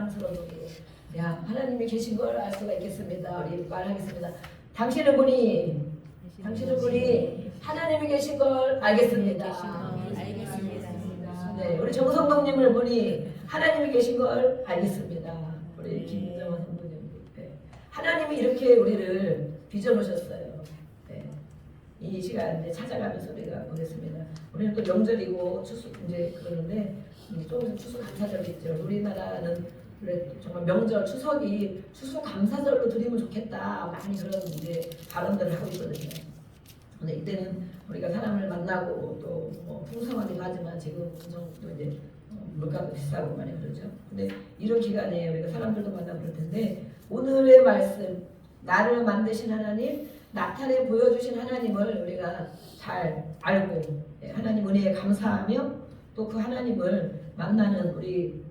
사랑스러운 눈으로 야 하나님이 계신 걸 알 수가 있겠습니다. 우리 말하겠습니다. 당신은 보니 하나님이 계신 걸 알겠습니다. 네, 우리 정성동님을 보니 하나님이 계신 걸 알겠습니다. 우리 김정원 선부님, 네. 하나님이 이렇게 우리를 빚어놓으셨어요. 네. 이 시간 찾아가면서 우리가 보겠습니다. 우리는 또 명절이고 추수 이제 그러는데 조금 있으면 추수 감사절이 있죠. 우리나라는 정말 명절 추석이 추수 감사절로 드리면 좋겠다 많이 그런 이제 발언들을 하고 있거든요. 근데 이때는 우리가 사람을 만나고 또뭐 풍성하기도 하지만 지금 또 이제 물가도 비싸고 많이 그러죠. 근데 이런 기간에 우리가 사람들도 만나고 그럴 텐데 오늘의 말씀 나를 만드신 하나님 나타내 보여주신 하나님을 우리가 잘 알고 하나님 은혜에 감사하며 또 그 하나님을 만나는 우리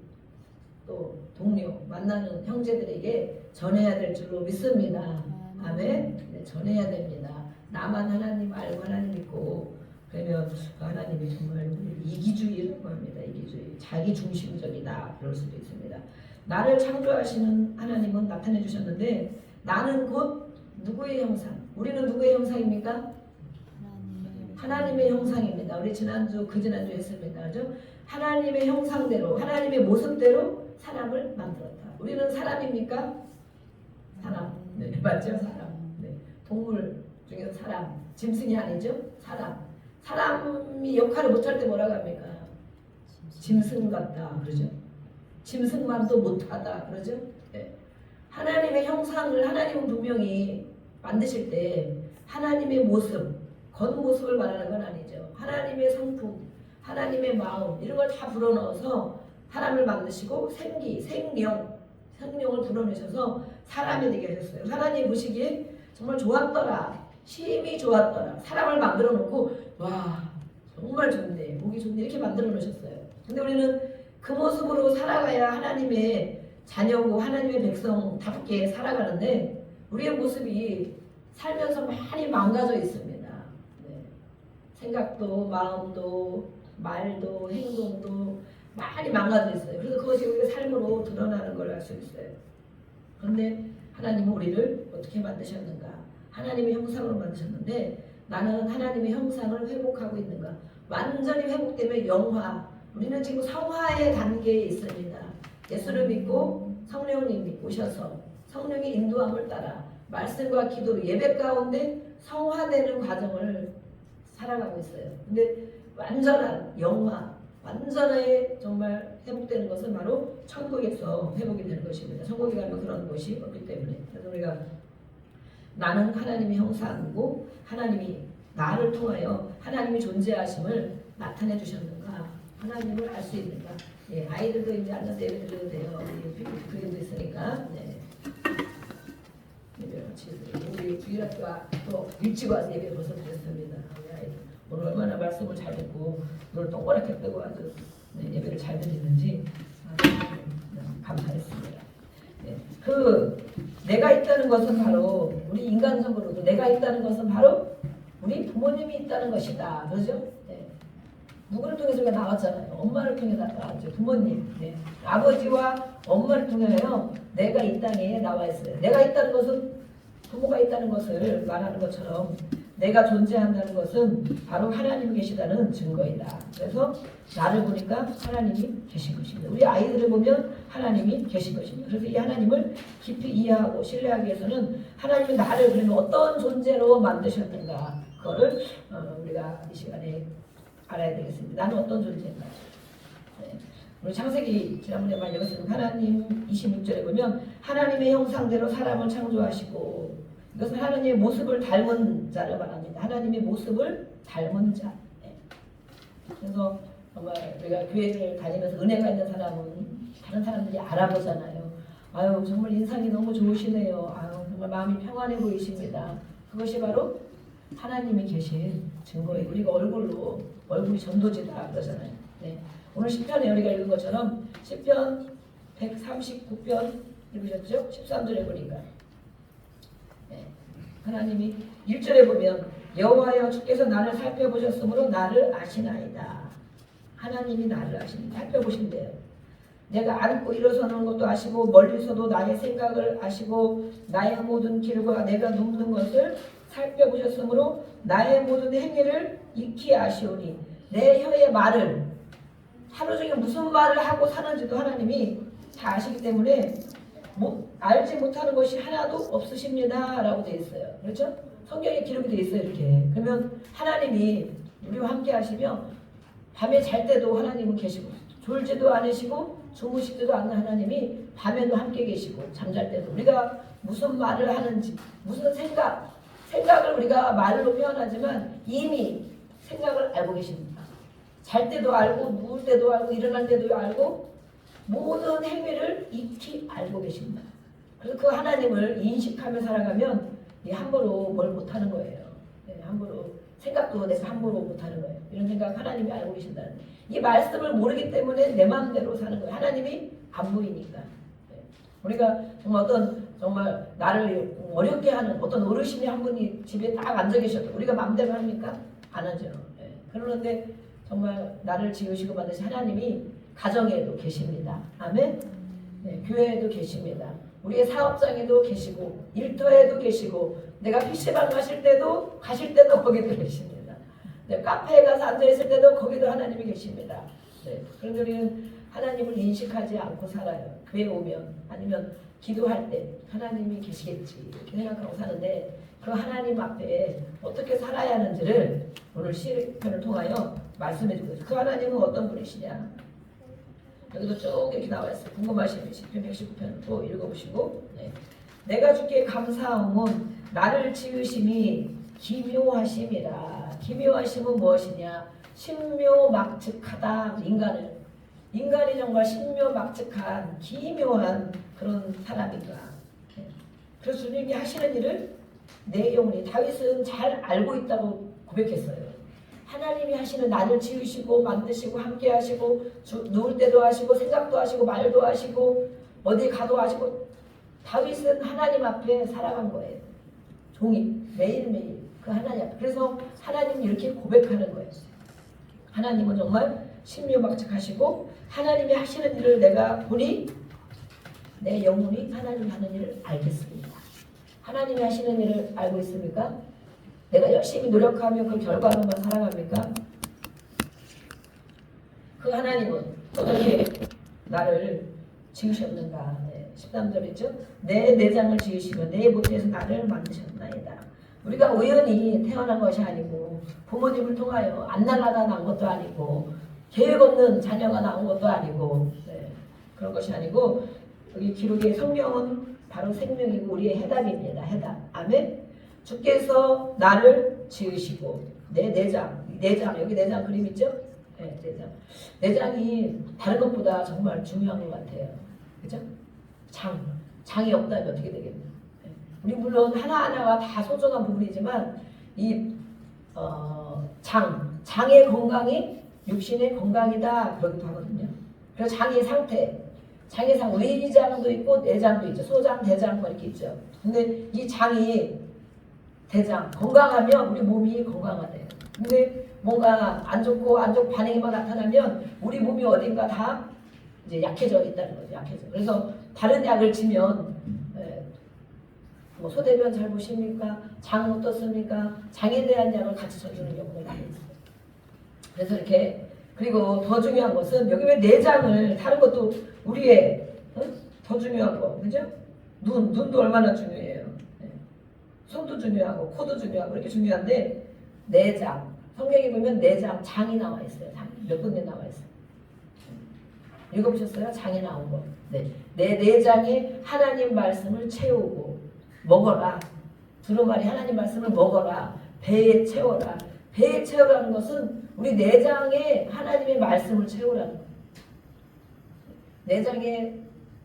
또 동료 만나는 형제들에게 전해야 될 줄로 믿습니다. 아멘. 네, 전해야 됩니다. 나만 하나님 알고 하나님 믿고 그러면 하나님이 정말 이기주의라고 합니다. 이기주의, 자기 중심적이다 그럴 수도 있습니다. 나를 창조하시는 하나님은 나타내 주셨는데 나는 곧 누구의 형상? 우리는 누구의 형상입니까? 하나님의 형상입니다. 우리 지난주 그 지난주 했습니다. 그죠? 하나님의 형상대로 하나님의 모습대로 사람을 만들었다. 우리는 사람입니까? 사람. 네, 맞죠? 사람. 네. 동물 중에서 사람. 짐승이 아니죠? 사람. 사람이 역할을 못할 때 뭐라고 합니까? 짐승 같다. 그러죠? 짐승만도 못하다. 그러죠? 네. 하나님의 형상을 하나님은 분명히 만드실 때 하나님의 모습, 겉모습을 말하는 건 아니죠. 하나님의 성품, 하나님의 마음 이런 걸 다 불어넣어서 사람을 만드시고 생기, 생명을 불어내셔서 사람이 되게 하셨어요. 하나님 보시기에 정말 좋았더라. 심히 좋았더라. 사람을 만들어 놓고 와 정말 좋네. 보기 좋네. 이렇게 만들어 놓으셨어요. 근데 우리는 그 모습으로 살아가야 하나님의 자녀고 하나님의 백성답게 살아가는데 우리의 모습이 살면서 많이 망가져 있습니다. 네. 생각도 마음도 말도 행동도 많이 망가져 있어요. 그래서 그것이 우리의 삶으로 드러나는 걸 알 수 있어요. 그런데 하나님은 우리를 어떻게 만드셨는가? 하나님의 형상으로 만드셨는데 나는 하나님의 형상을 회복하고 있는가? 완전히 회복되면 영화. 우리는 지금 성화의 단계에 있습니다. 예수를 믿고 성령님 믿고 오셔서 성령의 인도함을 따라 말씀과 기도, 예배 가운데 성화되는 과정을 살아가고 있어요. 근데 완전한 영화, 완전하게 정말 회복되는 것은 바로 천국에서 회복이 되는 것입니다. 천국에 가면 그런 것이 없기 때문에. 그래서 우리가 나는 하나님의 형상이고 하나님이 나를 통하여 하나님이 존재하심을 나타내 주셨는가? 하나님을 알 수 있는가? 예, 아이들도 이제 앉아서 예배 드려도 돼요. 그림도 있으니까. 네. 우리 주일학교가 또 일찍 와서 예배 벌써 드렸습니다. 우리 아이들 오늘 얼마나 말씀을 잘 듣고 오늘 동그랗게 뜨고 아주 예배를 잘 드리는지 감사했습니다. 네. 그 내가 있다는 것은 바로 우리 인간적으로도 내가 있다는 것은 바로 우리 부모님이 있다는 것이다. 그렇죠? 네. 누구를 통해서 우리가 나왔잖아요. 엄마를 통해서 나왔죠. 부모님. 네. 아버지와 엄마를 통하여 내가 이 땅에 나와 있어요. 내가 있다는 것은 부모가 있다는 것을 말하는 것처럼 내가 존재한다는 것은 바로 하나님이 계시다는 증거이다. 그래서 나를 보니까 하나님이 계신 것입니다. 우리 아이들을 보면 하나님이 계신 것입니다. 그래서 이 하나님을 깊이 이해하고 신뢰하기 위해서는 하나님이 나를 그러면 어떤 존재로 만드셨는가 그거를 우리가 이 시간에 알아야 되겠습니다. 나는 어떤 존재인가. 네. 우리 창세기 지난번에 많이 읽었으면 하나님 26절에 보면 하나님의 형상대로 사람을 창조하시고 이것은 하나님의 모습을 닮은 자를 말합니다. 하나님의 모습을 닮은 자. 네. 그래서 정말 우리가 교회를 다니면서 은혜가 있는 사람은 다른 사람들이 알아보잖아요. 아유 정말 인상이 너무 좋으시네요. 아유 정말 마음이 평안해 보이십니다. 그것이 바로 하나님이 계신 증거예요. 우리가 얼굴이 전도지다 그러잖아요. 네. 오늘 10편에 우리가 읽은 것처럼 10편 139편 읽으셨죠? 13절에 보니까 네. 하나님이 1절에 보면 여호와여 주께서 나를 살펴보셨으므로 나를 아시나이다. 하나님이 나를 아시니 살펴보신대요. 내가 앉고 일어서는 것도 아시고 멀리서도 나의 생각을 아시고 나의 모든 길과 내가 눕는 것을 살펴보셨으므로 나의 모든 행위를 익히 아시오니 내 혀의 말을 하루 종일 무슨 말을 하고 사는지도 하나님이 다 아시기 때문에 알지 못하는 것이 하나도 없으십니다 라고 되어 있어요. 그렇죠? 성경에 기록이 되어 있어요. 이렇게. 그러면 하나님이 우리와 함께 하시며 밤에 잘 때도 하나님은 계시고 졸지도 않으시고 주무시지도 않는 하나님이 밤에도 함께 계시고 잠잘 때도 우리가 무슨 말을 하는지 무슨 생각을 우리가 말로 표현하지만 이미 생각을 알고 계십니다. 잘 때도 알고 누울 때도 알고 일어날 때도 알고 모든 행위를 익히 알고 계십니다. 그래서 그 하나님을 인식하며 살아가면 함부로 뭘 못하는 거예요. 함부로 생각도 내가 함부로 못하는 거예요. 이런 생각 하나님이 알고 계신다는 이 말씀을 모르기 때문에 내 마음대로 사는 거예요. 하나님이 안 보이니까. 우리가 정말 나를 어렵게 하는 어떤 어르신이 한 분이 집에 딱 앉아 계셔도 우리가 마음대로 합니까? 안 하죠. 그러는데 정말 나를 지으시고 만드신 하나님이 가정에도 계십니다. 아멘. 교회에도 계십니다. 우리의 사업장에도 계시고 일터에도 계시고 내가 PC방 가실 때도 거기도 계십니다. 카페에 가서 앉아있을 때도 거기도 하나님이 계십니다. 그런데 우리는 하나님을 인식하지 않고 살아요. 교회 오면 아니면 기도할 때 하나님이 계시겠지 이렇게 생각하고 사는데 그 하나님 앞에 어떻게 살아야 하는지를 오늘 시편을 통하여 말씀해 주고 있어요. 그 하나님은 어떤 분이시냐. 여기도 쭉 이렇게 나와 있어요. 궁금하시면 시편 119편 또 읽어보시고 내가 주께 감사함은 나를 지으심이 기묘하심이라. 기묘하심은 무엇이냐. 신묘막측하다. 인간이 정말 신묘막측한 기묘한 그런 사람인가. 그래서 주님이 하시는 일을 내 영혼이 다윗은 잘 알고 있다고 고백했어요. 하나님이 하시는 나를 지으시고 만드시고 함께 하시고 누울 때도 하시고 생각도 하시고 말도 하시고 어디 가도 하시고 다윗은 하나님 앞에 살아간 거예요. 종이 매일매일 그 하나님 앞에. 그래서 하나님이 이렇게 고백하는 거예요. 하나님은 정말 신묘막측하시고 하나님이 하시는 일을 내가 보니 내 영혼이 하나님이 하는 일을 알겠습니다. 하나님이 하시는 일을 알고 있습니까? 내가 열심히 노력하며 그 결과로만 살아갑니까? 그 하나님은 어떻게 나를 지으셨는가? 13절이죠. 내 내장을 지으시며 내 모태에서 나를 만드셨나이다. 우리가 우연히 태어난 것이 아니고 부모님을 통하여 안 날아가 난 것도 아니고 계획 없는 자녀가 나온 것도 아니고 그런 것이 아니고 여기 기록의 성경은 바로 생명이고 우리의 해답입니다. 해답. 아멘. 주께서 나를 지으시고 내 내장 여기 내장 그림 있죠? 내장. 내장이 다른 것보다 정말 중요한 것 같아요. 그죠? 장이 없다면 어떻게 되겠나? 우리 물론 하나하나가 다 소중한 부분이지만 이 장의 건강이 육신의 건강이다 그러기도 하거든요. 그래서 장의 상태, 외장도 있고 내장도 있죠. 소장, 대장 뭐 이렇게 있죠. 근데 이 장이 대장 건강하면 우리 몸이 건강하대요. 근데 뭔가 안 좋고 반응이만 나타나면 우리 몸이 어딘가 다 이제 약해져 있다는 거죠. 약해져. 그래서 다른 약을 치면 뭐 소대변 잘 보십니까? 장 어떻습니까? 장에 대한 약을 같이 쳐주는 경우가 많이 있어요. 그래서 이렇게 그리고 더 중요한 것은 여기 왜 내장을 다른 것도 우리의 더 중요한 거 그죠? 눈도 얼마나 중요해요. 손도 중요하고 코도 중요하고 이렇게 중요한데 내장 성경에 보면 내장 장이 나와 있어요. 몇 군데 나와 있어요. 읽어보셨어요? 장이 나온 거. 내 내장에 하나님 말씀을 채우고 먹어라. 두루마리 하나님 말씀을 먹어라. 배에 채워라. 배에 채우라는 것은 우리 내장에 하나님의 말씀을 채우라는 거예요. 내장에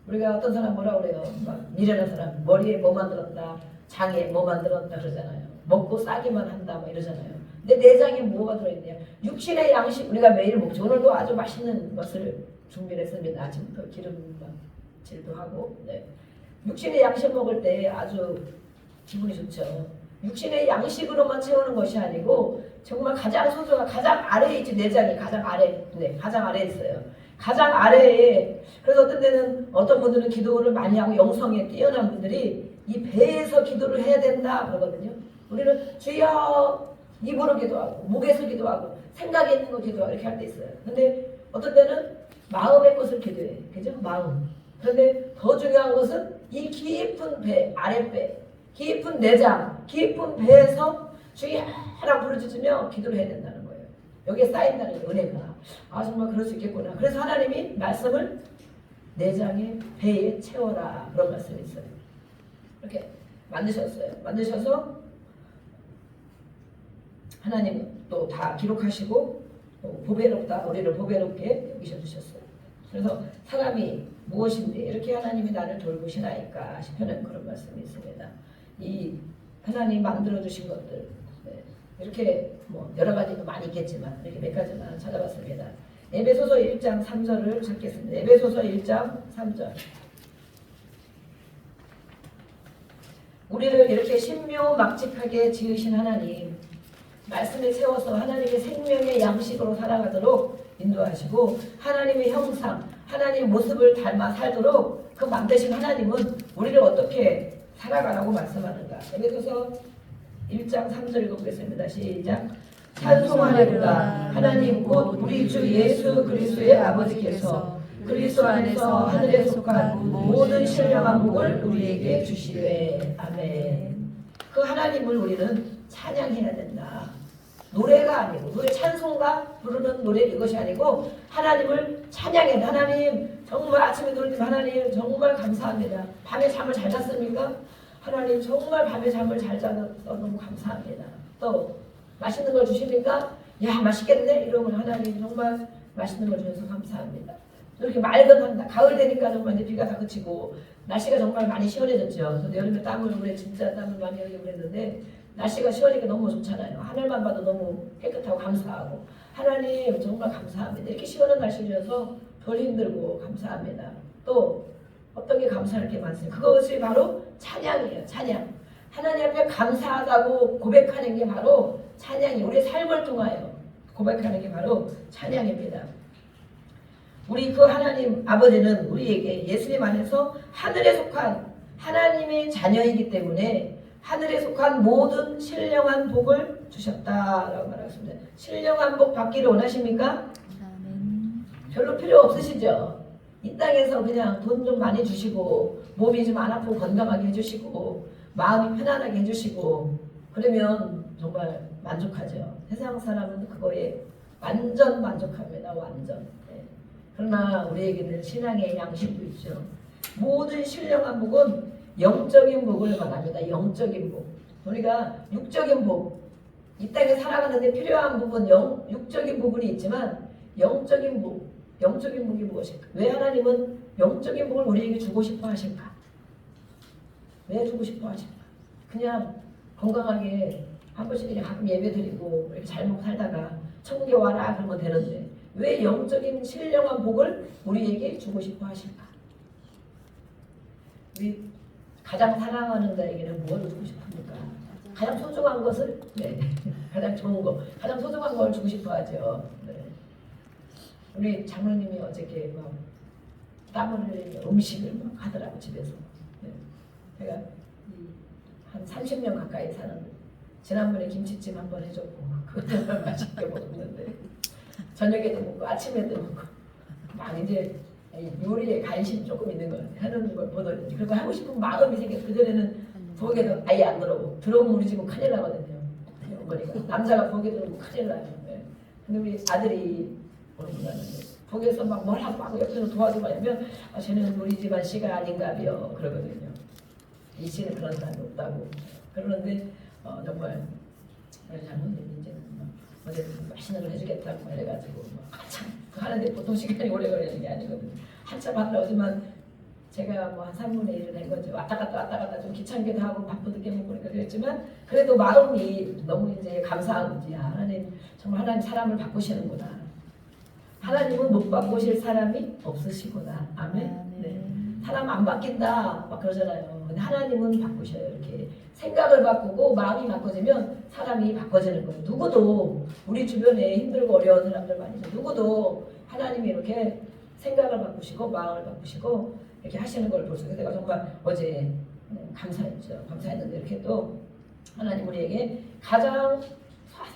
우리가 어떤 사람 뭐라 그래요? 막 미련한 사람 머리에 뭐 만들었다. 장에 뭐 만들었다 그러잖아요. 먹고 싸기만 한다 뭐 이러잖아요. 근데 내장에 뭐가 들어있냐? 육신의 양식 우리가 매일 먹죠. 오늘도 아주 맛있는 것을 준비를 했습니다. 아침부터 기름질도 하고. 육신의 양식 먹을 때 아주 기분이 좋죠. 육신의 양식으로만 채우는 것이 아니고 정말 가장 소중한 가장 아래에 있지. 내장이 가장 아래. 가장 아래에 있어요. 가장 아래에. 그래서 어떤 때는 어떤 분들은 기도를 많이 하고 영성에 뛰어난 분들이 이 배에서 기도를 해야 된다 그러거든요. 우리는 주여 입으로 기도하고 목에서 기도하고 생각에 있는 거 기도하고 이렇게 할 때 있어요. 근데 어떤 때는 마음의 것을 기도해. 그죠? 마음. 그런데 더 중요한 것은 이 깊은 배, 아랫배, 깊은 내장, 깊은 배에서 주여라고 부르짖으며 기도를 해야 된다는 거예요. 여기에 쌓인다는 은혜가. 아 정말 그럴 수 있겠구나. 그래서 하나님이 말씀을 내장의 배에 채워라 그런 말씀이 있어요. 이렇게 만드셨어요. 만드셔서 하나님은 또 다 기록하시고 또 보배롭다 우리를 보배롭게 여기셔주셨어요. 그래서 사람이 무엇인데 이렇게 하나님이 나를 돌보시나이까 싶은 그런 말씀이 있습니다. 이 하나님 만들어주신 것들 이렇게 뭐 여러 가지도 많이 있겠지만 이렇게 몇 가지만 찾아봤습니다. 에베소서 1장 3절을 찾겠습니다. 에베소서 1장 3절. 우리를 이렇게 신묘막직하게 지으신 하나님 말씀에 채워서 하나님의 생명의 양식으로 살아가도록 인도하시고 하나님의 형상, 하나님의 모습을 닮아 살도록 그 만드신 하나님은 우리를 어떻게 살아가라고 말씀하는가. 에베소서 1장 3절 읽어보겠습니다. 시작. 찬송하리로다. 하나님 곧 우리 주 예수 그리스도의 아버지께서 그리스도 안에서 하늘에 속한 모든 신령한 복을 우리에게 주시되. 아멘. 그 하나님을 우리는 찬양해야 된다. 노래가 아니고 노래 찬송가 부르는 노래 이것이 아니고 하나님을 찬양해. 하나님 정말 아침에 들으면 하나님 정말 감사합니다. 밤에 잠을 잘 잤습니까? 하나님 정말 밤에 잠을 잘 자서 너무 감사합니다. 또 맛있는 걸 주십니까? 야 맛있겠네 이러면 하나님 정말 맛있는 걸 주셔서 감사합니다. 이렇게 맑은 한다. 가을 되니까 정말 이제 비가 다 그치고 날씨가 정말 많이 시원해졌죠. 저도 여름에 땀을 올해 진짜 땀을 많이 흘리고 그랬는데 날씨가 시원하니까 너무 좋잖아요. 하늘만 봐도 너무 깨끗하고 감사하고 하나님 정말 감사합니다. 이렇게 시원한 날씨 주셔서 덜 힘들고 감사합니다. 또 어떤 게 감사할 게 많습니다. 그것이 바로 찬양이에요. 찬양. 하나님 앞에 감사하다고 고백하는 게 바로 찬양이 우리의 삶을 통하여 고백하는 게 바로 찬양입니다. 우리 그 하나님 아버지는 우리에게 예수님 안에서 하늘에 속한 하나님의 자녀이기 때문에 하늘에 속한 모든 신령한 복을 주셨다라고 말하겠습니다. 신령한 복 받기를 원하십니까? 별로 필요 없으시죠? 이 땅에서 그냥 돈 좀 많이 주시고 몸이 좀 안 아프고 건강하게 해주시고 마음이 편안하게 해주시고 그러면 정말 만족하죠. 세상 사람은 그거에 완전 만족합니다. 완전. 네. 그러나 우리에게는 신앙의 양식도 있죠. 모든 신령한 복은 영적인 복을 말합니다. 영적인 복. 우리가 육적인 복, 이 땅에 살아가는데 필요한 부분 육적인 부분이 있지만 영적인 복, 영적인 복이 무엇일까? 왜 하나님은 영적인 복을 우리에게 주고 싶어 하실까? 왜 주고 싶어 하실까? 그냥 건강하게 한 번씩 그냥 가끔 예배 드리고 이렇게 잘 먹고 살다가 천국에 와라 그러면 되는데 왜 영적인 신령한 복을 우리에게 주고 싶어 하실까? 우리 가장 사랑하는 자에게는 뭘 주고 싶습니까? 가장 소중한 것을 가장 좋은 거, 가장 소중한 걸 주고 싶어 하죠. 네. 우리 장로님이 어저께 막 땀을 흘리며 음식을 막 하더라고 집에서. 네. 제가 한 30년 가까이 사는 지난번에 김치찜 한번 해줬고 그걸 맛있게 먹었는데 저녁에도 먹고 아침에도 먹고 막 이제 요리에 관심 조금 있는 걸 하는 걸 보더니 그리고 하고 싶은 마음이 생겨서 그전에는 부엌에도 아예 안 들어오고 들어오면 우리 집은 큰일 나거든요. 어머니가 남자가 부엌에 들어오면 큰일 나요. 네. 근데 우리 아들이 오는구나 부엌에서 막 뭘 하고 막 옆에서 도와주고 하면 쟤는 우리 집안 씨가 아닌가벼 그러거든요. 이 씨는 그런 사람이 없다고 그러는데 정말 우리 장모님이 이제 어제 맛있는 걸 해주겠다고 해가지고 한참 하는데 보통 시간이 오래 걸리는 게 아니거든요. 한참 하려지만 제가 뭐 한 3분의 1을 한 거죠. 왔다 갔다 좀 귀찮기도 하고 바쁘게 먹고 그러니까 그랬지만 그래도 마음이 너무 이제 감사한 거지. 하나님 정말 하나님 사람을 바꾸시는구나. 하나님은 못 바꾸실 사람이 없으시구나. 아멘. 네. 사람 안 바뀐다 막 그러잖아요. 근데 하나님은 바꾸셔요. 이렇게 생각을 바꾸고 마음이 바꿔지면 사람이 바꿔지는 거예요. 누구도 우리 주변에 힘들고 어려운 사람들 많이 있어요. 누구도 하나님이 이렇게 생각을 바꾸시고 마음을 바꾸시고 이렇게 하시는 걸 볼 수 있어요. 내가 정말 어제 감사했죠. 감사했는데 이렇게 또 하나님 우리에게 가장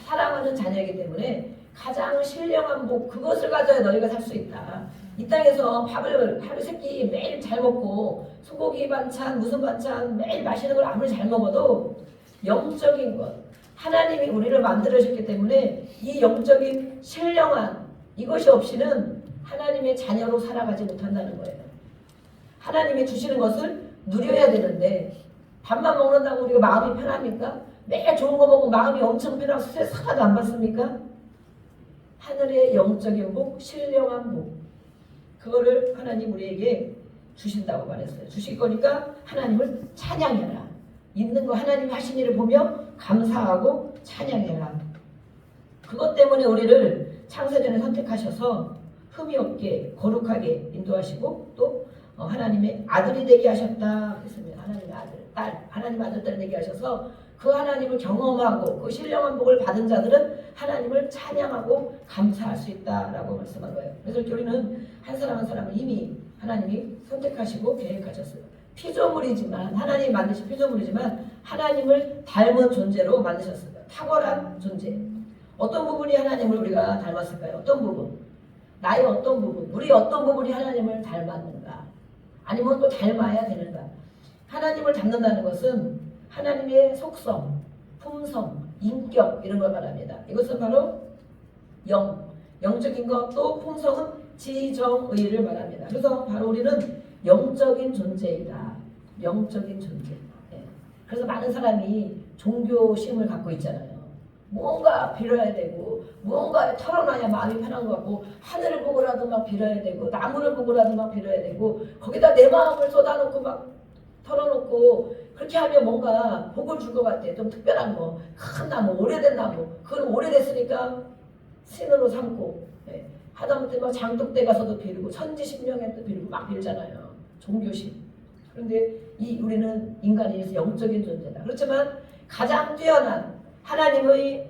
사랑하는 자녀이기 때문에 가장 신령한 복 그것을 가져야 너희가 살 수 있다. 이 땅에서 밥을 하루 세끼 매일 잘 먹고 소고기 반찬 무슨 반찬 매일 맛있는 걸 아무리 잘 먹어도 영적인 것 하나님이 우리를 만들어주셨기 때문에 이 영적인 신령한 이것이 없이는 하나님의 자녀로 살아가지 못한다는 거예요. 하나님이 주시는 것을 누려야 되는데 밥만 먹는다고 우리가 마음이 편합니까? 매일 좋은 거 먹고 마음이 엄청 편하고 스트레스 하나도 안 받습니까? 하늘의 영적인 복, 신령한 복 그거를 하나님 우리에게 주신다고 말했어요. 주실 거니까 하나님을 찬양해라. 있는 거 하나님 하신 일을 보며 감사하고 찬양해라. 그것 때문에 우리를 창세전에 선택하셔서 흠이 없게 거룩하게 인도하시고 또 하나님의 아들이 되게 하셨다 그랬습니다. 하나님의 아들, 딸, 하나님 아들, 딸 되게 하셔서 그 하나님을 경험하고 그 신령한 복을 받은 자들은 하나님을 찬양하고 감사할 수 있다라고 말씀한 거예요. 그래서 우리는 한 사람 한 사람을 이미 하나님이 선택하시고 계획하셨어요. 피조물이지만 하나님이 만드신 피조물이지만 하나님을 닮은 존재로 만드셨어요. 탁월한 존재. 어떤 부분이 하나님을 우리가 닮았을까요? 어떤 부분? 나의 어떤 부분? 우리 어떤 부분이 하나님을 닮았는가? 아니면 또 닮아야 되는가? 하나님을 닮는다는 것은 하나님의 속성, 품성, 인격 이런 걸 말합니다. 이것은 바로 영적인 것 또 품성은 지정의를 말합니다. 그래서 바로 우리는 영적인 존재이다. 영적인 존재. 네. 그래서 많은 사람이 종교심을 갖고 있잖아요. 무언가 빌어야 되고 무언가 털어놔야 마음이 편한 것 같고 하늘을 보고라도 막 빌어야 되고 나무를 보고라도 막 빌어야 되고 거기다 내 마음을 쏟아놓고 막 털어놓고 그렇게 하면 뭔가 복을 줄 것 같아. 좀 특별한 거. 큰 나무, 오래된 나무. 그건 오래됐으니까 신으로 삼고 네. 하다못해 막 장독대 가서도 빌고 천지신명에도 빌고 막 빌잖아요. 종교심. 그런데 우리는 인간이 영적인 존재다. 그렇지만 가장 뛰어난 하나님의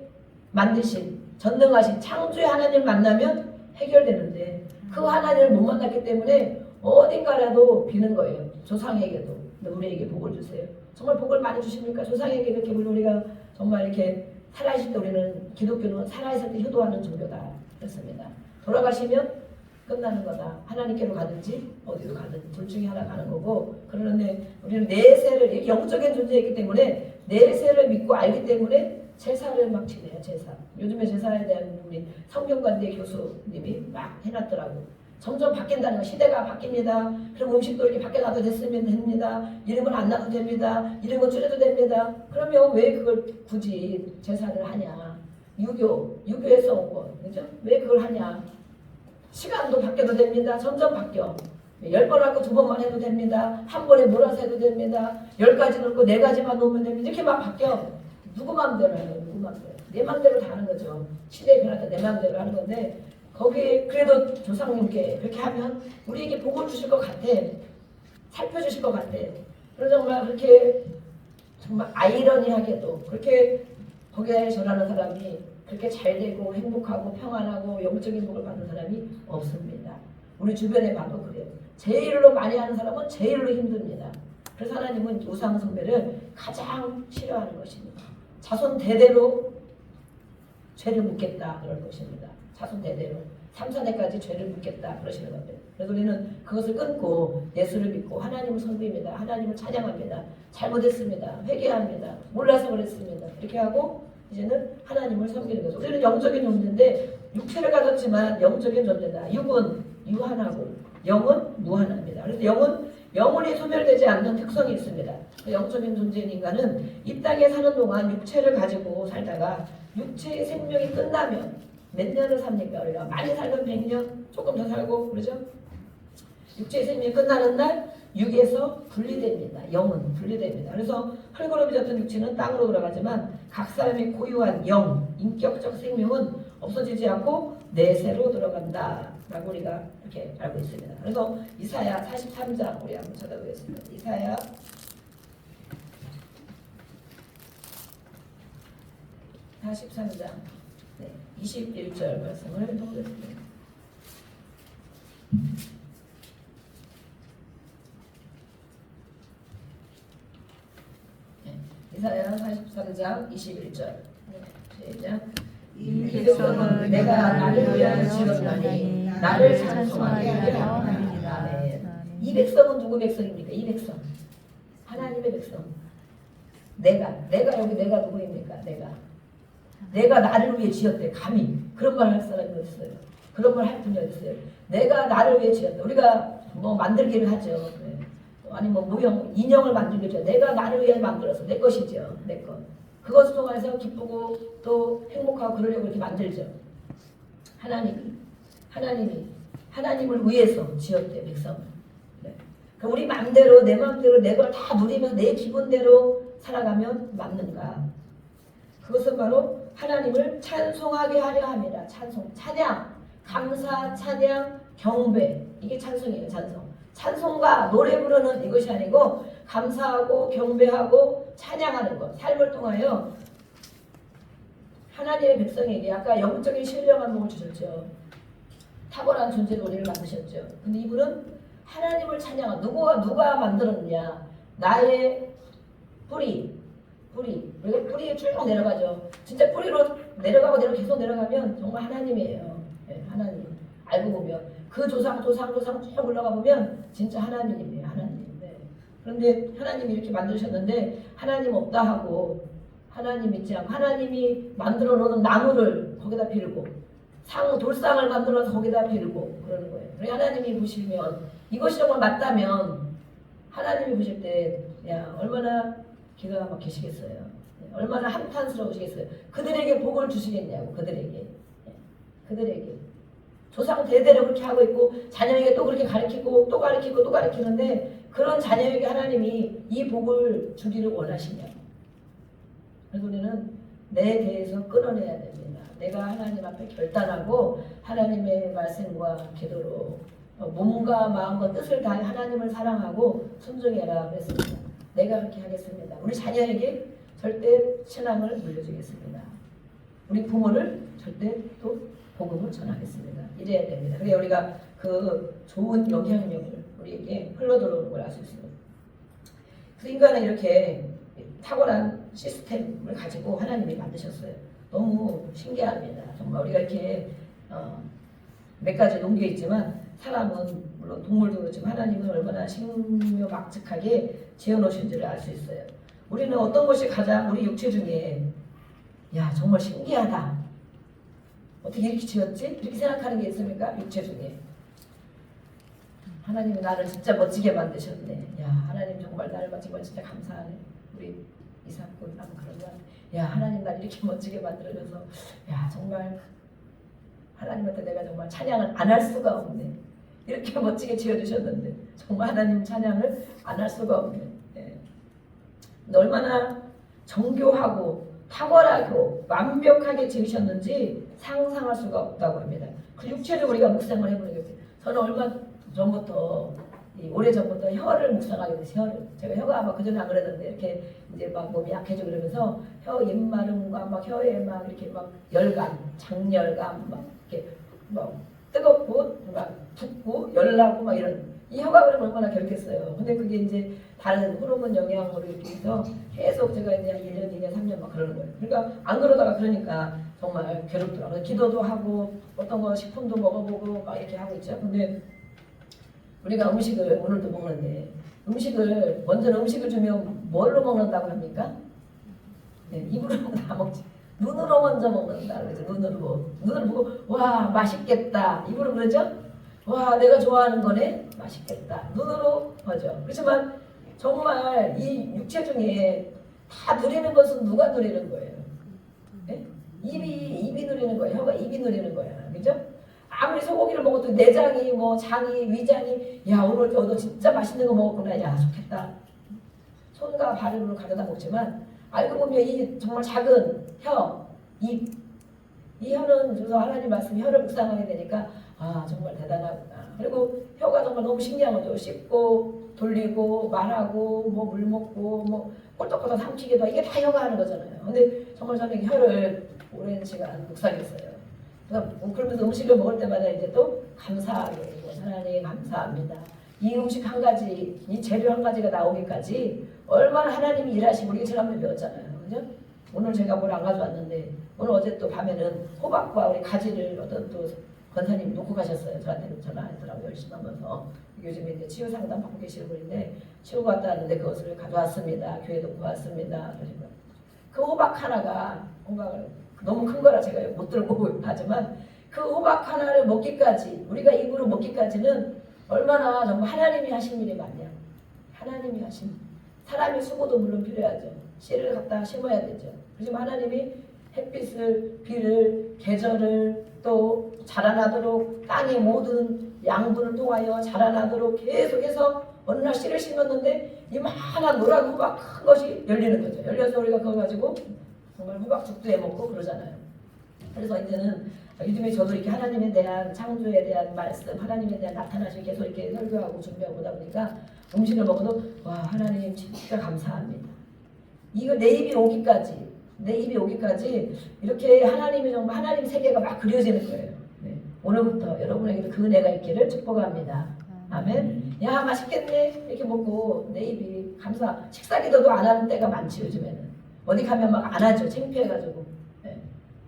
만드신 전능하신 창조의 하나님을 만나면 해결되는데 그 하나님을 못 만났기 때문에 어딘가라도 비는 거예요. 조상에게도 우리에게 복을 주세요. 정말 복을 많이 주십니까? 조상에게 그렇게 우리가 정말 이렇게 살아있을 때 우리는 기독교는 살아있을 때 효도하는 종교다 그렇습니다. 돌아가시면 끝나는 거다. 하나님께로 가든지 어디로 가든지 둘 중에 하나 가는 거고 그러는데 우리는 내세를 영적인 존재이기 때문에 내세를 믿고 알기 때문에 제사를 막 지내요. 제사. 요즘에 제사에 대한 우리 성경관대 교수님이 막 해놨더라고. 점점 바뀐다는 거. 시대가 바뀝니다. 그럼 음식도 이렇게 밖에 놔도 됐으면 됩니다. 이름은 안 놔도 됩니다. 이름은 줄여도 됩니다. 그러면 왜 그걸 굳이 제사를 하냐. 유교에서 온 거. 그죠? 왜 그걸 하냐. 시간도 바뀌어도 됩니다. 점점 바뀌어. 10번 하고 2번만 해도 됩니다. 한 번에 몰아서 해도 됩니다. 10가지 넣고 4가지만 넣으면 됩니다. 이렇게 막 바뀌어. 누구 마음대로 해요. 누구 마음대로. 내 마음대로 다 하는 거죠. 시대에 변할 때 내 마음대로 하는 건데 거기 그래도 조상님께 그렇게 하면 우리에게 복을 주실 것 같아. 살펴주실 것 같아. 그래서 정말 그렇게 정말 아이러니하게도 그렇게 거기에 절하는 사람이 그렇게 잘 되고 행복하고 평안하고 영적인 복을 받는 사람이 없습니다. 우리 주변에 봐도 그래요. 제일로 많이 하는 사람은 제일로 힘듭니다. 그래서 하나님은 우상 숭배를 가장 싫어하는 것입니다. 자손 대대로 죄를 묻겠다 그럴 것입니다. 자손 대대로 3, 4대까지 죄를 묻겠다 그러시는 건데 그래서 우리는 그것을 끊고 예수를 믿고 하나님을 섬깁니다. 하나님을 찬양합니다. 잘못했습니다. 회개합니다. 몰라서 그랬습니다. 이렇게 하고 이제는 하나님을 섬기는 거죠. 우리는 영적인 존재인데 육체를 가졌지만 영적인 존재다. 육은 유한하고 영은 무한합니다. 그래서 영은 영혼이 소멸되지 않는 특성이 있습니다. 영적인 존재인 인간은 이 땅에 사는 동안 육체를 가지고 살다가 육체의 생명이 끝나면 몇 년을 삽니까? 우리가 많이 살면 100년, 조금 더 살고 그러죠? 육체의 생명이 끝나는 날 육에서 분리됩니다. 영은 분리됩니다. 그래서 헐거러져졌던 육체는 땅으로 돌아가지만 각 사람의 고유한 영, 인격적 생명은 없어지지 않고 내세로 들어간다 라고 우리가 이렇게 알고 있습니다. 그래서 이사야 43장 우리 한번 찾아보겠습니다. 이사야 43장 21절 말씀을 보겠습니다. 이사야 43장 21절. 시작. 이 백성은 내가 나를 위하여 지었나니 나를 찬송하게 하려 함이니라. 합니다. 이 백성은 누구 백성입니까? 이 백성. 하나님의 백성. 내가 여기 내가 누구입니까? 내가 나를 위해 지었대. 감히 그런 말 할 사람이 어디 있어요? 그런 말 할 분이 어디 있어요? 내가 나를 위해 지었다. 우리가 뭐 만들기를 하죠. 네. 아니 뭐 모형 인형을 만들기죠. 내가 나를 위해 만들어서 내 것이죠. 내 것. 그것을 통해서 기쁘고 또 행복하고 그러려고 이렇게 만들죠. 하나님을 위해서 지었대 백성을. 네. 그럼 우리 마음대로 내 마음대로 내 걸 다 누리면서 내 기분대로 살아가면 맞는가? 그것은 바로 하나님을 찬송하게 하려 함이라. 찬송, 찬양, 감사, 찬양, 경배. 이게 찬송이에요. 찬송과 노래 부르는 이것이 아니고 감사하고 경배하고 찬양하는 것. 삶을 통하여 하나님의 백성에게 아까 영적인 신령한 몸을 주셨죠. 탁월한 존재로 우리를 만드셨죠. 근데 이분은 하나님을 찬양한 누가 만들었느냐? 나의 우리가 뿌리에 쭉 내려가죠. 진짜 뿌리로 내려가고 계속 내려가면 정말 하나님이에요. 네, 하나님. 알고 보면 그 조상 쭉 올라가 보면 진짜 하나님이에요. 하나님. 네. 그런데 하나님이 이렇게 만드셨는데 하나님 없다 하고 하나님 믿지 않고 하나님이 만들어 놓은 나무를 거기다 빌고 돌상을 만들어서 거기다 빌고 그러는 거예요. 그래서 하나님이 보시면 이것이 정말 맞다면 하나님이 보실 때 야 얼마나 기가 막히시겠어요. 얼마나 한탄스러우시겠어요. 그들에게 복을 주시겠냐고. 그들에게 조상 대대로 그렇게 하고 있고 자녀에게 또 그렇게 가르치고 또 가르치는데 그런 자녀에게 하나님이 이 복을 주기를 원하시냐고. 그래서 우리는 내 대해서 끊어내야 됩니다. 내가 하나님 앞에 결단하고 하나님의 말씀과 기도로 몸과 마음과 뜻을 다해 하나님을 사랑하고 순종해라 그랬습니다. 내가 그렇게 하겠습니다. 우리 자녀에게 절대 신앙을 물려주겠습니다. 우리 부모를 절대 또 복음을 전하겠습니다. 이래야 됩니다. 그래야 우리가 그 좋은 영향력을 우리에게 흘러들어오는 걸 알 수 있습니다. 그래서 인간은 이렇게 탁월한 시스템을 가지고 하나님이 만드셨어요. 너무 신기합니다. 정말 우리가 이렇게 몇 가지 농기에 있지만 사람은 물론 동물도 그렇지만 하나님은 얼마나 신묘막측하게 지어놓으신지를 알 수 있어요. 우리는 어떤 것이 가장 우리 육체 중에 야 정말 신기하다. 어떻게 이렇게 지었지? 이렇게 생각하는 게 있습니까? 육체 중에. 하나님이 나를 진짜 멋지게 만드셨네. 야 하나님 정말 나를 멋진 걸 진짜 감사하네. 우리 이삭군 하면 그런 거. 야 하나님 날 이렇게 멋지게 만들어줘서 야 정말 하나님한테 내가 정말 찬양을 안 할 수가 없네. 이렇게 멋지게 지어주셨는데 정말 하나님 찬양을 안 할 수가 없네. 네. 근데 얼마나 정교하고 탁월하고 완벽하게 지으셨는지 상상할 수가 없다고 합니다. 그 육체를 우리가 묵상을 해보는 게 저는 얼마 전부터 오래전부터 혀를 묵상하게 됐어요. 제가 혀가 아마 그전에 안 그랬는데 이렇게 이제 막 몸이 약해지고 그러면서 혀 입마름과 막 혀에 막 이렇게 막 열감, 장열감 막 이렇게 막 뜨겁고 막 붓고 열나고 막 이런 이 혀가 그러면 얼마나 괴롭겠어요. 근데 그게 이제 다른 호르몬 영향으로 이렇게 해서 계속 제가 이제 1년, 2년, 3년 막 그러는 거예요. 그러니까 안 그러다가 그러니까 정말 괴롭더라고요. 기도도 하고 어떤 거 식품도 먹어보고 막 이렇게 하고 있죠. 근데 우리가 음식을 오늘도 먹는데 먼저는 음식을 주면 뭘로 먹는다고 합니까? 네, 입으로 다 먹지. 눈으로 먼저 먹는다 그러죠. 눈으로 보고 와 맛있겠다. 입으로 그러죠. 와 내가 좋아하는 거네. 맛있겠다. 눈으로 보죠. 그렇지만 정말 이 육체 중에 다 누리는 것은 누가 누리는 거예요? 네? 입이 누리는 거예요. 혀가 입이 누리는 거야. 그죠? 아무리 소고기를 먹어도 내장이 뭐 장이 위장이 야 오늘 너 진짜 맛있는 거 먹었구나. 야 좋겠다. 손과 발으로 가져다 먹지만 알고 보면 이 정말 작은 혀, 입, 이 혀는 그래서 하나님 말씀 혀를 묵상하게 되니까 아 정말 대단하구나. 그리고 혀가 정말 너무 신기한 거죠. 씹고 돌리고 말하고 뭐 물 먹고 뭐 꼴떡꼴떡 삼키기도 이게 다 혀가 하는 거잖아요. 근데 정말 저는 혀를 오랜 시간 묵상했어요. 그러면서 음식을 먹을 때마다 이제 또 감사하게 하나님 감사합니다. 이 음식 한 가지, 이 재료 한 가지가 나오기까지 얼마나 하나님이 일하시고 우리가 지난번에 배웠잖아요. 그죠? 오늘 제가 뭘 안 가져왔는데 오늘 어제 또 밤에는 호박과 우리 가지를 어떤 또 권사님이 놓고 가셨어요. 저한테 전화하더라고요. 열심히 하면서. 요즘에 이제 치유 상담 받고 계시는 분인데 치우고 갔다 왔는데 그것을 가져왔습니다. 교회 놓고 왔습니다. 그러시고 그 호박 하나가 호박을 너무 큰 거라 제가 못 들고 하지만 그 호박 하나를 먹기까지 우리가 입으로 먹기까지는 얼마나 정말 하나님이 하신 일이 많냐. 하나님이 하신 사람의 수고도 물론 필요하죠. 씨를 갖다 심어야 되죠. 그렇지만 하나님이 햇빛을, 비를, 계절을 또 자라나도록 땅의 모든 양분을 통하여 자라나도록 계속해서 어느 날 씨를 심었는데 이만한 노란 호박 큰 것이 열리는 거죠. 열려서 우리가 그거 가지고 정말 호박죽도 해먹고 그러잖아요. 그래서 이제는 요즘에 저도 이렇게 하나님에 대한 창조에 대한 말씀, 하나님에 대한 나타나심 계속 이렇게 설교하고 준비하고 오다 보니까 음식을 먹어도 와 하나님 진짜 감사합니다. 이거 내 입이 오기까지 이렇게 하나님이 정말 하나님 세계가 막 그려지는 거예요. 네. 오늘부터 여러분에게도 그 은혜가 있기를 축복합니다. 아멘. 야 맛있겠네 이렇게 먹고 내 입이 식사 기도도 안 하는 때가 많지 요즘에는. 어디 가면 막 안 하죠. 창피해가지고. 네.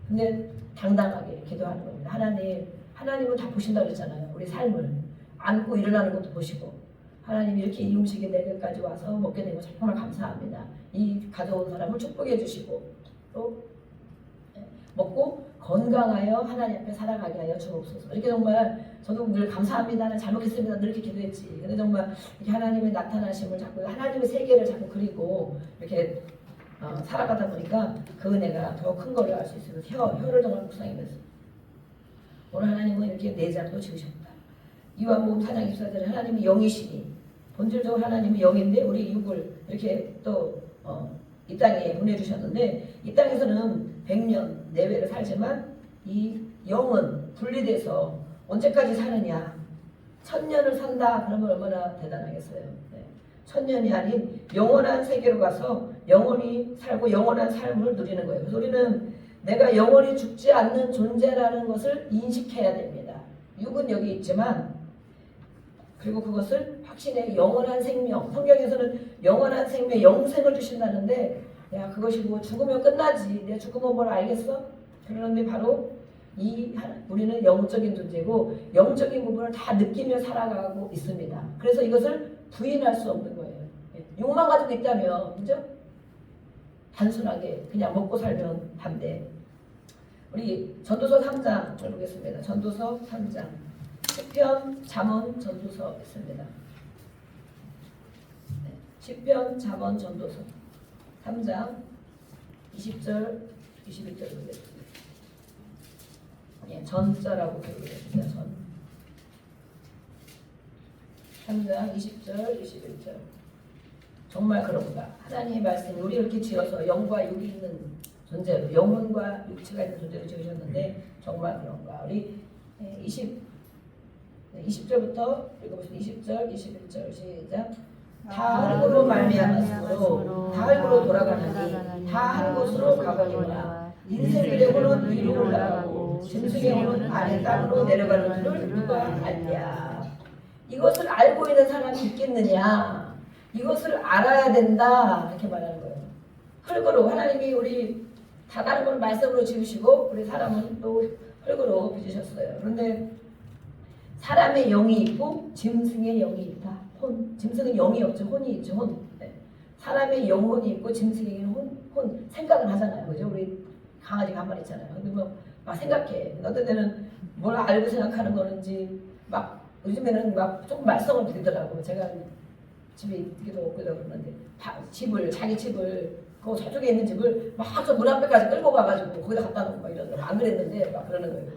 근데 당당하게 기도하는 겁니다. 하나님은 다 보신다 그랬잖아요. 우리 삶을 안고 일어나는 것도 보시고 하나님이 이렇게 이 음식이 내게까지 와서 먹게 된 거 정말 감사합니다. 이 가져온 사람을 축복해 주시고 또 먹고 건강하여 하나님 앞에 살아가게 하여 주옵소서. 이렇게 정말 저도 늘 감사합니다. 잘 먹겠습니다. 늘 이렇게 기도했지. 근데 정말 이렇게 하나님의 나타나심을 자꾸 하나님의 세계를 자꾸 그리고 이렇게 살아가다 보니까 그 은혜가 더 큰 거를 알 수 있어서 혀를 정말 묵상해 봤어요. 오늘 하나님은 이렇게 내장도 지으셨다. 요한복음 4장 24절에 하나님이 영이시니 본질적으로 하나님이 영인데 우리 육을 이렇게 또 이 땅에 보내주셨는데 이 땅에서는 100년 내외를 살지만 이 영은 분리돼서 언제까지 사느냐 1000년을 산다 그러면 얼마나 대단하겠어요. 네. 1000년이 아닌 영원한 세계로 가서 영원히 살고 영원한 삶을 누리는 거예요. 그래서 우리는 내가 영원히 죽지 않는 존재라는 것을 인식해야 됩니다. 육은 여기 있지만 그리고 그것을 확신해 영원한 생명, 성경에서는 영원한 생명, 영생을 주신다는데 야 그것이 뭐 죽으면 끝나지. 내가 죽으면 뭘 알겠어? 그러는데 바로 우리는 영적인 존재고 영적인 부분을 다 느끼며 살아가고 있습니다. 그래서 이것을 부인할 수 없는 거예요. 욕만 가지고 있다면 그죠? 단순하게 그냥 먹고 살면 담대. 우리 전도서 3장 보겠습니다. 전도서 3장 시편, 잠언, 전도서 있습니다. 시편, 잠언, 전도서 3장 20절, 21절 보겠습니다. 전자라고 부르겠습니다. 전 3장 20절, 21절 정말 그런가? 하나님의 말씀이 우리 이렇게 지어서 영과 육이 있는 존재로 영혼과 육체가 있는 존재로 지으셨는데 정말 그런가? 우리 20절부터 읽어보시면 20절, 21절 시작. 다 흙으로 말미암았으므로 다 흙으로 돌아가느니 다 한 곳으로 가거니와 인생의 영혼은 위로 올라가고 짐승의 영혼은 아래 땅으로 내려가는 줄을 누가 알랴. 이것을 알고 있는 사람이 있겠느냐? 이것을 알아야 된다 이렇게 말하는 거예요. 흙으로 하나님이 우리 다 다른 걸 말씀으로 지으시고 우리 사람은 또 흙으로 빚으셨어요. 그런데 사람의 영이 있고 짐승의 영이 있다. 짐승은 영이 없죠. 혼이 있죠. 혼. 네. 사람의 영혼이 있고 짐승의 혼. 생각을 하잖아요. 그죠? 우리 강아지가 한 마리 있잖아요. 근데 뭐 막 생각해. 어떤 때는 뭘 알고 생각하는 거는지 막 요즘에는 막 조금 말썽을 부리더라고요. 제가 집에 있기도 없고 그러는데 자기 집을 그 저쪽에 있는 집을 막 저 문 앞에까지 끌고 가가지고 거기다 갖다 놓고 막 이러더라고요. 안 그랬는데 막 그러는 거예요.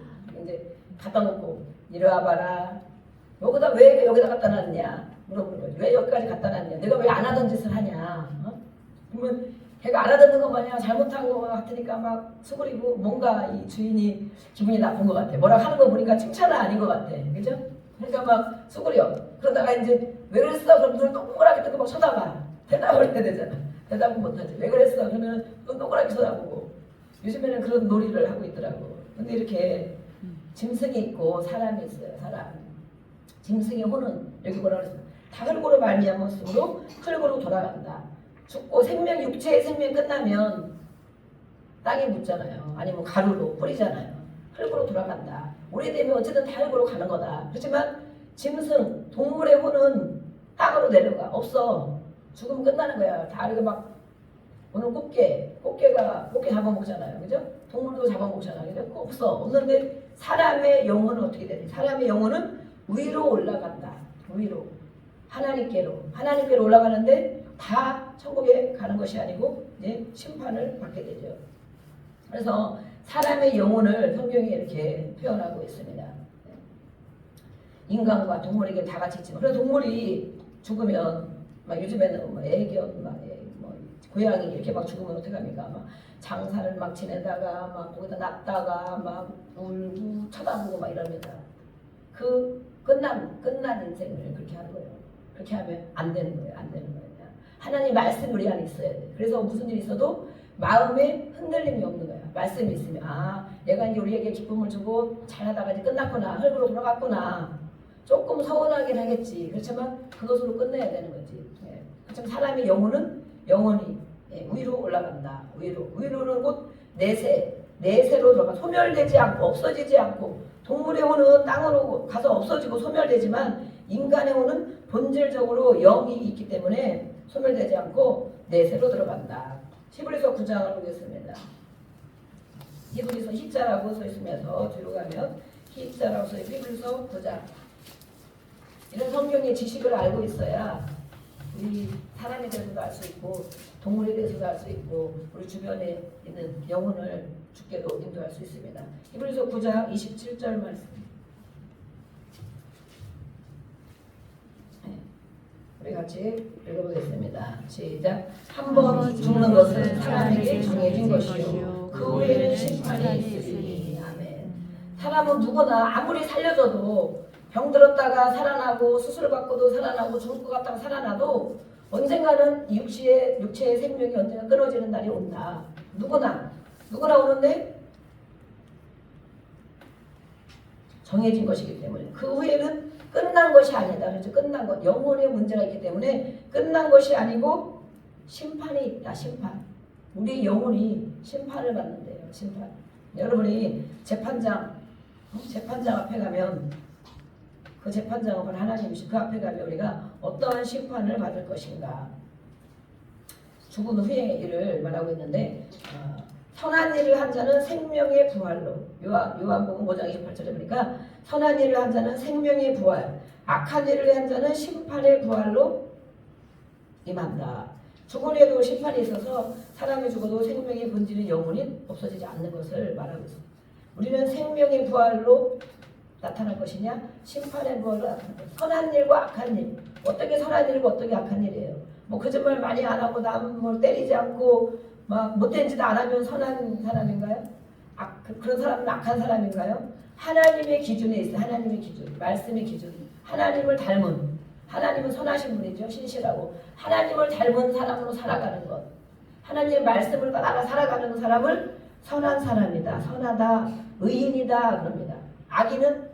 이제 갖다 놓고 이리 와봐라. 왜 여기다 갖다 놨냐 물어보는 거예요. 왜 여기까지 갖다 놨냐. 내가 왜 안 하던 짓을 하냐. 그러면 걔가 알아듣는 것 마냥 잘못한 것 같으니까 막 수그리고 뭔가 이 주인이 기분이 나쁜 것 같아. 뭐라 하는 거 보니까 칭찬은 아닌 것 같아. 그죠? 그러니까 막 수그려. 그러다가 이제 왜 그랬어? 그럼 눈을 동그랗게 뜨고 막 쳐다봐. 대답을 해야 되잖아. 대답은 못하지. 왜 그랬어? 그러면 눈 동그랗게 쳐다보고. 요즘에는 그런 놀이를 하고 있더라고. 근데 이렇게 짐승이 있고 사람이 있어요. 사람. 짐승의 혼은 여기 뭐라 그랬어요? 다 흙으로 말미암았으므로 흙으로 돌아간다. 죽고 생명, 육체의 생명이 끝나면 땅에 묻잖아요. 아니면 가루로 뿌리잖아요. 흙으로 돌아간다. 오래되면 어쨌든 다 흙으로 가는 거다. 그렇지만 짐승, 동물의 혼은 땅으로 내려가. 없어. 죽으면 끝나는 거야. 다 이렇게 막 오늘 꽃게 잡아먹잖아요. 그죠? 동물도 잡아먹잖아요. 그죠? 없어. 없는데 사람의 영혼은 어떻게 되니? 사람의 영혼은 위로 올라간다. 위로. 하나님께로 올라가는데 다 천국에 가는 것이 아니고 이제 심판을 받게 되죠. 그래서 사람의 영혼을 성경이 이렇게 표현하고 있습니다. 인간과 동물에게 다 같이 있지만, 그래서 동물이 죽으면 막 요즘에는 뭐 애견, 뭐 고양이 이렇게 막 죽으면 어떻게 합니까? 막 장사를 막 지내다가 막 거기다 놨다가 막 울고 쳐다보고 막 이럽니다. 그 끝난 인생을 그렇게 하는 거예요. 그렇게 하면 안 되는 거예요. 안 되는 거예요. 하나님 말씀 우리 안에 있어야 돼. 그래서 무슨 일이 있어도 마음에 흔들림이 없는 거야. 말씀이 있으면 내가 이제 우리에게 기쁨을 주고 잘하다가 이제 끝났구나. 흙으로 돌아갔구나. 조금 서운하긴 하겠지. 그렇지만 그것으로 끝내야 되는 거지. 그렇지만 사람의 영혼은 영원히 위로 올라간다. 위로는 곧 내세로 들어가. 소멸되지 않고 없어지지 않고. 동물의 혼은 땅으로 가서 없어지고 소멸되지만 인간의 혼은 본질적으로 영이 있기 때문에 소멸되지 않고 내세로 들어간다. 히브리서 9장을 보겠습니다. 히브리서 히자라고 써 있으면서 뒤로 가면 히자라고 써 있고 히브리서 9장. 이런 성경의 지식을 알고 있어야 우리 사람에 대해서도 알 수 있고 동물에 대해서도 알 수 있고 우리 주변에 있는 영혼을 주께로 인도할 수 있습니다. 히브리서 9장 27절 말씀. 우리 같이 읽어보겠습니다. 시작. 한 번 죽는 것은 사람에게 정해진 것이요 그 후에는 심판이 있으니. 아멘. 사람은 누구나 아무리 살려줘도 병들었다가 살아나고 수술받고도 살아나고 죽을 것 같다가 살아나도 언젠가는 육체의 생명이 언젠가 끊어지는 날이 온다. 누구나 오는데 정해진 것이기 때문에 그 후에는 끝난 것이 아니다. 그렇죠? 끝난 것. 영혼의 문제가 있기 때문에 끝난 것이 아니고 심판이 있다. 심판. 우리 영혼이 심판을 받는데요. 심판. 여러분이 재판장 앞에 가면 그 재판장은 하나님이시. 그 앞에 가면 우리가 어떠한 심판을 받을 것인가. 죽은 후의 일을 말하고 있는데 선한 일을 한 자는 생명의 부활로. 요한복음 5장 28절에 보니까 선한 일을 한 자는 생명의 부활, 악한 일을 한 자는 심판의 부활로 임한다. 죽은 후에도 심판이 있어서 사람이 죽어도 생명의 본질인 영혼이 없어지지 않는 것을 말하고 있습니다. 우리는 생명의 부활로 나타날 것이냐, 심판의 부활로 나타날 것이냐. 선한 일과 악한 일. 어떻게 선한 일이고 어떻게 악한 일이에요. 뭐 거짓말 많이 안 하고 남을 때리지 않고 막 못된 짓 안 하면 선한 사람인가요? 그런 사람은 악한 사람인가요? 하나님의 기준에 있어요. 하나님의 기준, 말씀의 기준. 하나님을 닮은, 하나님은 선하신 분이죠. 신실하고 하나님을 닮은 사람으로 살아가는 것. 하나님의 말씀을 따라 살아가는 사람을 선한 사람이다, 선하다, 의인이다 그럽니다. 악인은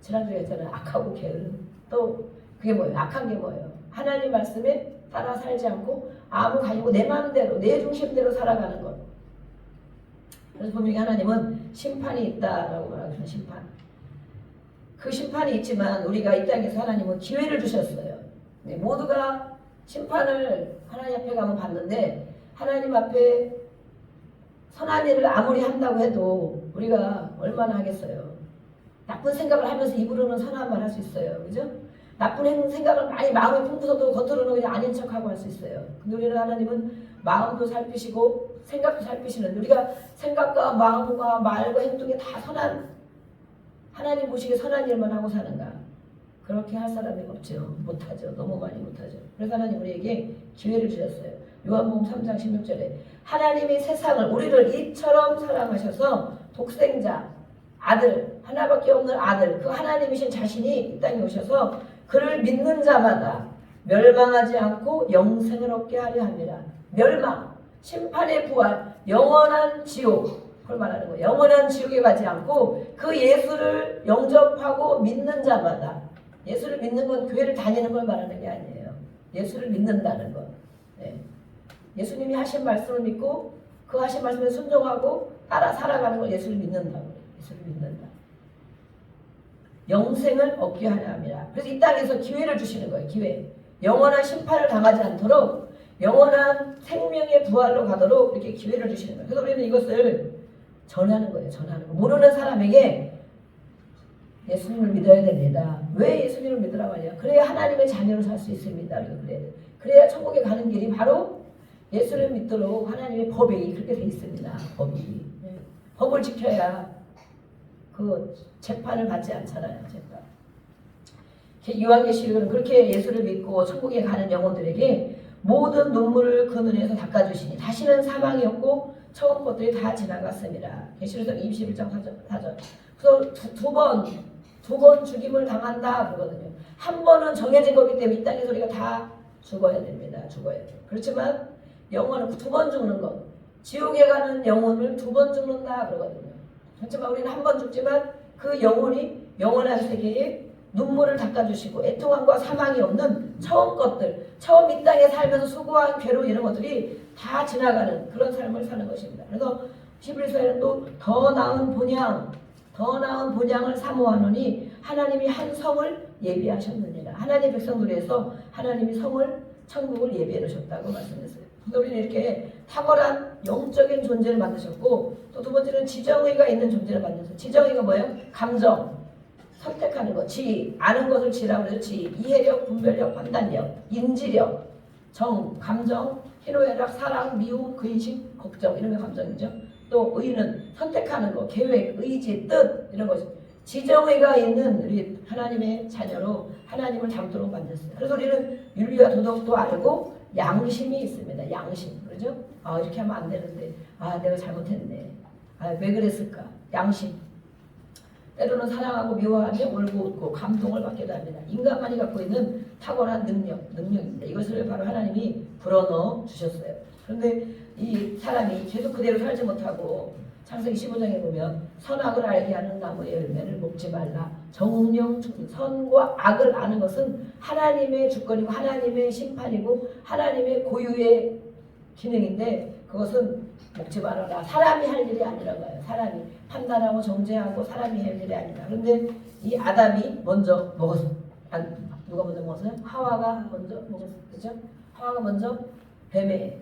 지난주에 했잖아요. 악하고 게으름. 또 그게 뭐예요? 악한 게 뭐예요? 하나님 말씀에 따라 살지 않고 아무 가지고 내 마음대로 내 중심대로 살아가는 것. 그래서 분명히 하나님은 심판이 있다라고 말하고 심판. 그 심판이 있지만 우리가 이 땅에서 하나님은 기회를 주셨어요. 네, 모두가 심판을 하나님 앞에 가면 받는데 하나님 앞에 선한 일을 아무리 한다고 해도 우리가 얼마나 하겠어요. 나쁜 생각을 하면서 입으로는 선한 말 할 수 있어요. 그죠? 나쁜 생각을 많이 마음에 품고서도 겉으로는 그냥 아닌 척하고 할 수 있어요. 근데 우리는 하나님은 마음도 살피시고 생각도 살피시는, 우리가 생각과 마음과 말과 행동에 다 선한, 하나님 보시기에 선한 일만 하고 사는가? 그렇게 할 사람이 없죠. 못하죠. 너무 많이 못하죠. 그래서 하나님 우리에게 기회를 주셨어요. 요한복음 3장 16절에 하나님이 세상을, 우리를 이처럼 사랑하셔서 독생자 아들, 하나밖에 없는 아들, 그 하나님이신 자신이 이 땅에 오셔서 그를 믿는 자마다 멸망하지 않고 영생을 얻게 하려 합니다. 멸망, 심판의 부활, 영원한 지옥, 그걸 말하는 거예요. 영원한 지옥에 가지 않고 그 예수를 영접하고 믿는 자마다 예수를 믿는 건 교회를 다니는 걸 말하는 게 아니에요. 예수를 믿는다는 것. 네. 예수님이 하신 말씀을 믿고 그 하신 말씀에 순종하고 따라 살아가는 걸 예수를 믿는다고. 예수를 믿는다. 영생을 얻게 하려 함이라. 그래서 이 땅에서 기회를 주시는 거예요. 기회. 영원한 심판을 당하지 않도록 영원한 생명의 부활로 가도록 이렇게 기회를 주시는 거예요. 그래서 우리는 이것을 전하는 거예요. 전하는 거. 모르는 사람에게 예수님을 믿어야 됩니다. 왜 예수님을 믿으라고 하냐? 그래야 하나님의 자녀로 살 수 있습니다. 그래야 천국에 가는 길이 바로 예수를 믿도록 하나님의 법이 그렇게 돼 있습니다. 법이. 법을 지켜야 그 재판을 받지 않잖아요. 재판. 요한계시록은 그렇게 예수를 믿고 천국에 가는 영혼들에게 모든 눈물을 그 눈에서 닦아주시니 다시는 사망이 없고 처음 것들이 다 지나갔습니다. 계시록 21장 4절. 그래서 두 번 죽임을 당한다 그러거든요. 한 번은 정해진 거기 때문에 이 땅에서 우리가 다 죽어야 됩니다. 죽어야 돼요. 그렇지만 영혼은 두 번 죽는 것. 지옥에 가는 영혼을 두 번 죽는다 그러거든요. 그렇지만 우리는 한 번 죽지만 그 영혼이 영원한 세계에 눈물을 닦아주시고 애통함과 사망이 없는 처음 것들, 처음 이 땅에 살면서 수고한 괴로움 이런 것들이 다 지나가는 그런 삶을 사는 것입니다. 그래서 히브리서에는 또 더 나은 본향을 사모하노니 하나님이 한 성을 예비하셨느니라. 하나님의 백성들을 위해서 하나님이 성을 천국을 예비해 놓으셨다고 말씀했어요. 그래서 우리는 이렇게 탁월한 영적인 존재를 만드셨고 또 두 번째는 지정의가 있는 존재를 만드셨어요. 지정의가 뭐예요? 감정, 선택하는 것, 지혜, 아는 것을 지라고 해서 지혜, 이해력, 분별력, 판단력, 인지력, 정, 감정, 희노애락, 사랑, 미움, 근심, 걱정 이런 게 감정이죠. 또 의는 선택하는 것, 계획, 의지, 뜻 이런 것이 지정의가 있는 우리 하나님의 자녀로 하나님을 닮도록 만들었어요. 그래서 우리는 윤리와 도덕도 알고 양심이 있습니다. 양심, 그렇죠? 아 이렇게 하면 안 되는데, 아 내가 잘못했네. 아 왜 그랬을까? 양심. 때로는 사랑하고 미워하며 울고 웃고 감동을 받기도 합니다. 인간만이 갖고 있는 탁월한 능력입니다. 이것을 바로 하나님이 불어넣어 주셨어요. 그런데 이 사람이 계속 그대로 살지 못하고 창세기 15장에 보면 선악을 알게 하는 나무의 열매를 먹지 말라. 정령 선과 악을 아는 것은 하나님의 주권이고 하나님의 심판이고 하나님의 고유의 기능인데 그것은 먹지 말아라. 사람이 할 일이 아니라고 해요. 사람이 판단하고 정죄하고 사람이 할 일이 아니라. 그런데 이 아담이 먼저 먹었어. 누가 먼저 먹었어요? 하와가 먼저 먹었어요. 그죠? 하와가 먼저 뱀의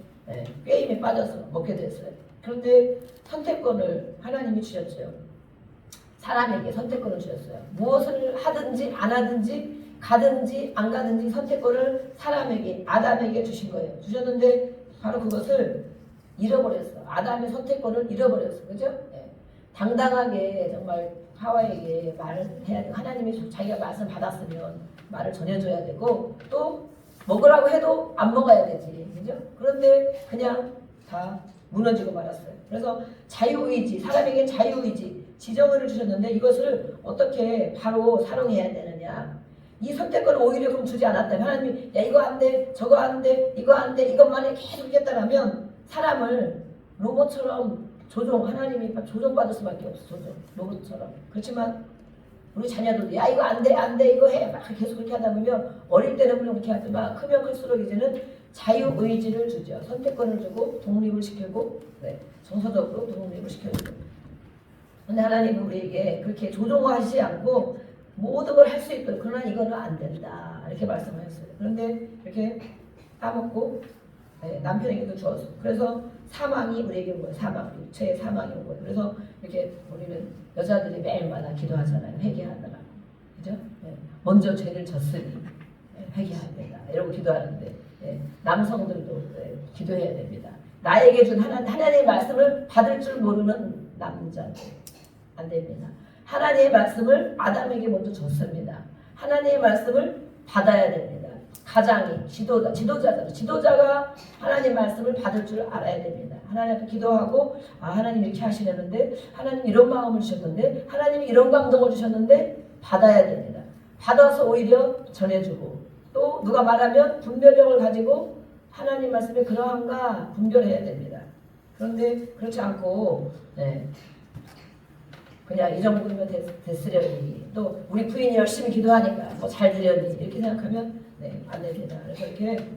꾀임에 빠져서 먹게 됐어요. 그런데 선택권을 하나님이 주셨죠. 사람에게 선택권을 주셨어요. 무엇을 하든지 안 하든지 가든지 안 가든지 선택권을 사람에게 아담에게 주신 거예요. 주셨는데 바로 그것을 잃어버렸어. 아담의 선택권을 잃어버렸어. 그죠? 네. 당당하게 정말 하와에게 말을 해야 되고 하나님이 자기가 말씀 받았으면 말을 전해줘야 되고 또 먹으라고 해도 안 먹어야 되지. 그죠? 그런데 그냥 다 무너지고 말았어요. 그래서 자유의지, 사람에게 자유의지, 지정을 주셨는데 이것을 어떻게 바로 사용해야 되느냐. 이 선택권을 오히려 그럼 주지 않았다면 하나님이 야 이거 안 돼, 저거 안 돼, 이거 안 돼, 이것만 계속 하겠다라면 사람을 로봇처럼 하나님이 조종받을 수밖에 없어. 로봇처럼. 그렇지만 우리 자녀들도 야 이거 안 돼, 안 돼, 이거 해 막 계속 그렇게 하다 보면 어릴 때는 물론 그렇게 하지만 크면 클수록 이제는 자유의지를 주죠. 선택권을 주고 독립을 시키고 정서적으로 독립을 시켜주고. 근데 하나님은 우리에게 그렇게 조종하시지 않고 모든 걸 할 수 있도록 그러나 이거는 안 된다 이렇게 말씀하셨어요. 그런데 이렇게 따먹고 남편에게도 주었어. 그래서 사망이 우리에게 온 거예요. 사망, 육체의 사망이 온 거예요. 그래서 이렇게 우리는 여자들이 매일마다 기도하잖아요. 회개하느라. 그죠? 먼저 죄를 졌으니 회개해야 된다. 이러고 기도하는데 남성들도 기도해야 됩니다. 나에게 준 하나님의 말씀을 받을 줄 모르는 남자들 안 됩니다. 하나님의 말씀을 아담에게 먼저 줬습니다. 하나님의 말씀을 받아야 됩니다. 가장이 지도자가 하나님의 말씀을 받을 줄 알아야 됩니다. 하나님께 기도하고 하나님 이렇게 하시려는데 하나님 이런 마음을 주셨는데 하나님이 이런 감동을 주셨는데 받아야 됩니다. 받아서 오히려 전해주고 또 누가 말하면 분별력을 가지고 하나님 말씀에 그러한가 분별해야 됩니다. 그런데 그렇지 않고 그냥 이 정도면 됐으려니 또 우리 부인이 열심히 기도하니까 뭐 잘 되려니 이렇게 생각하면 네, 안 됩니다. 그래서 이렇게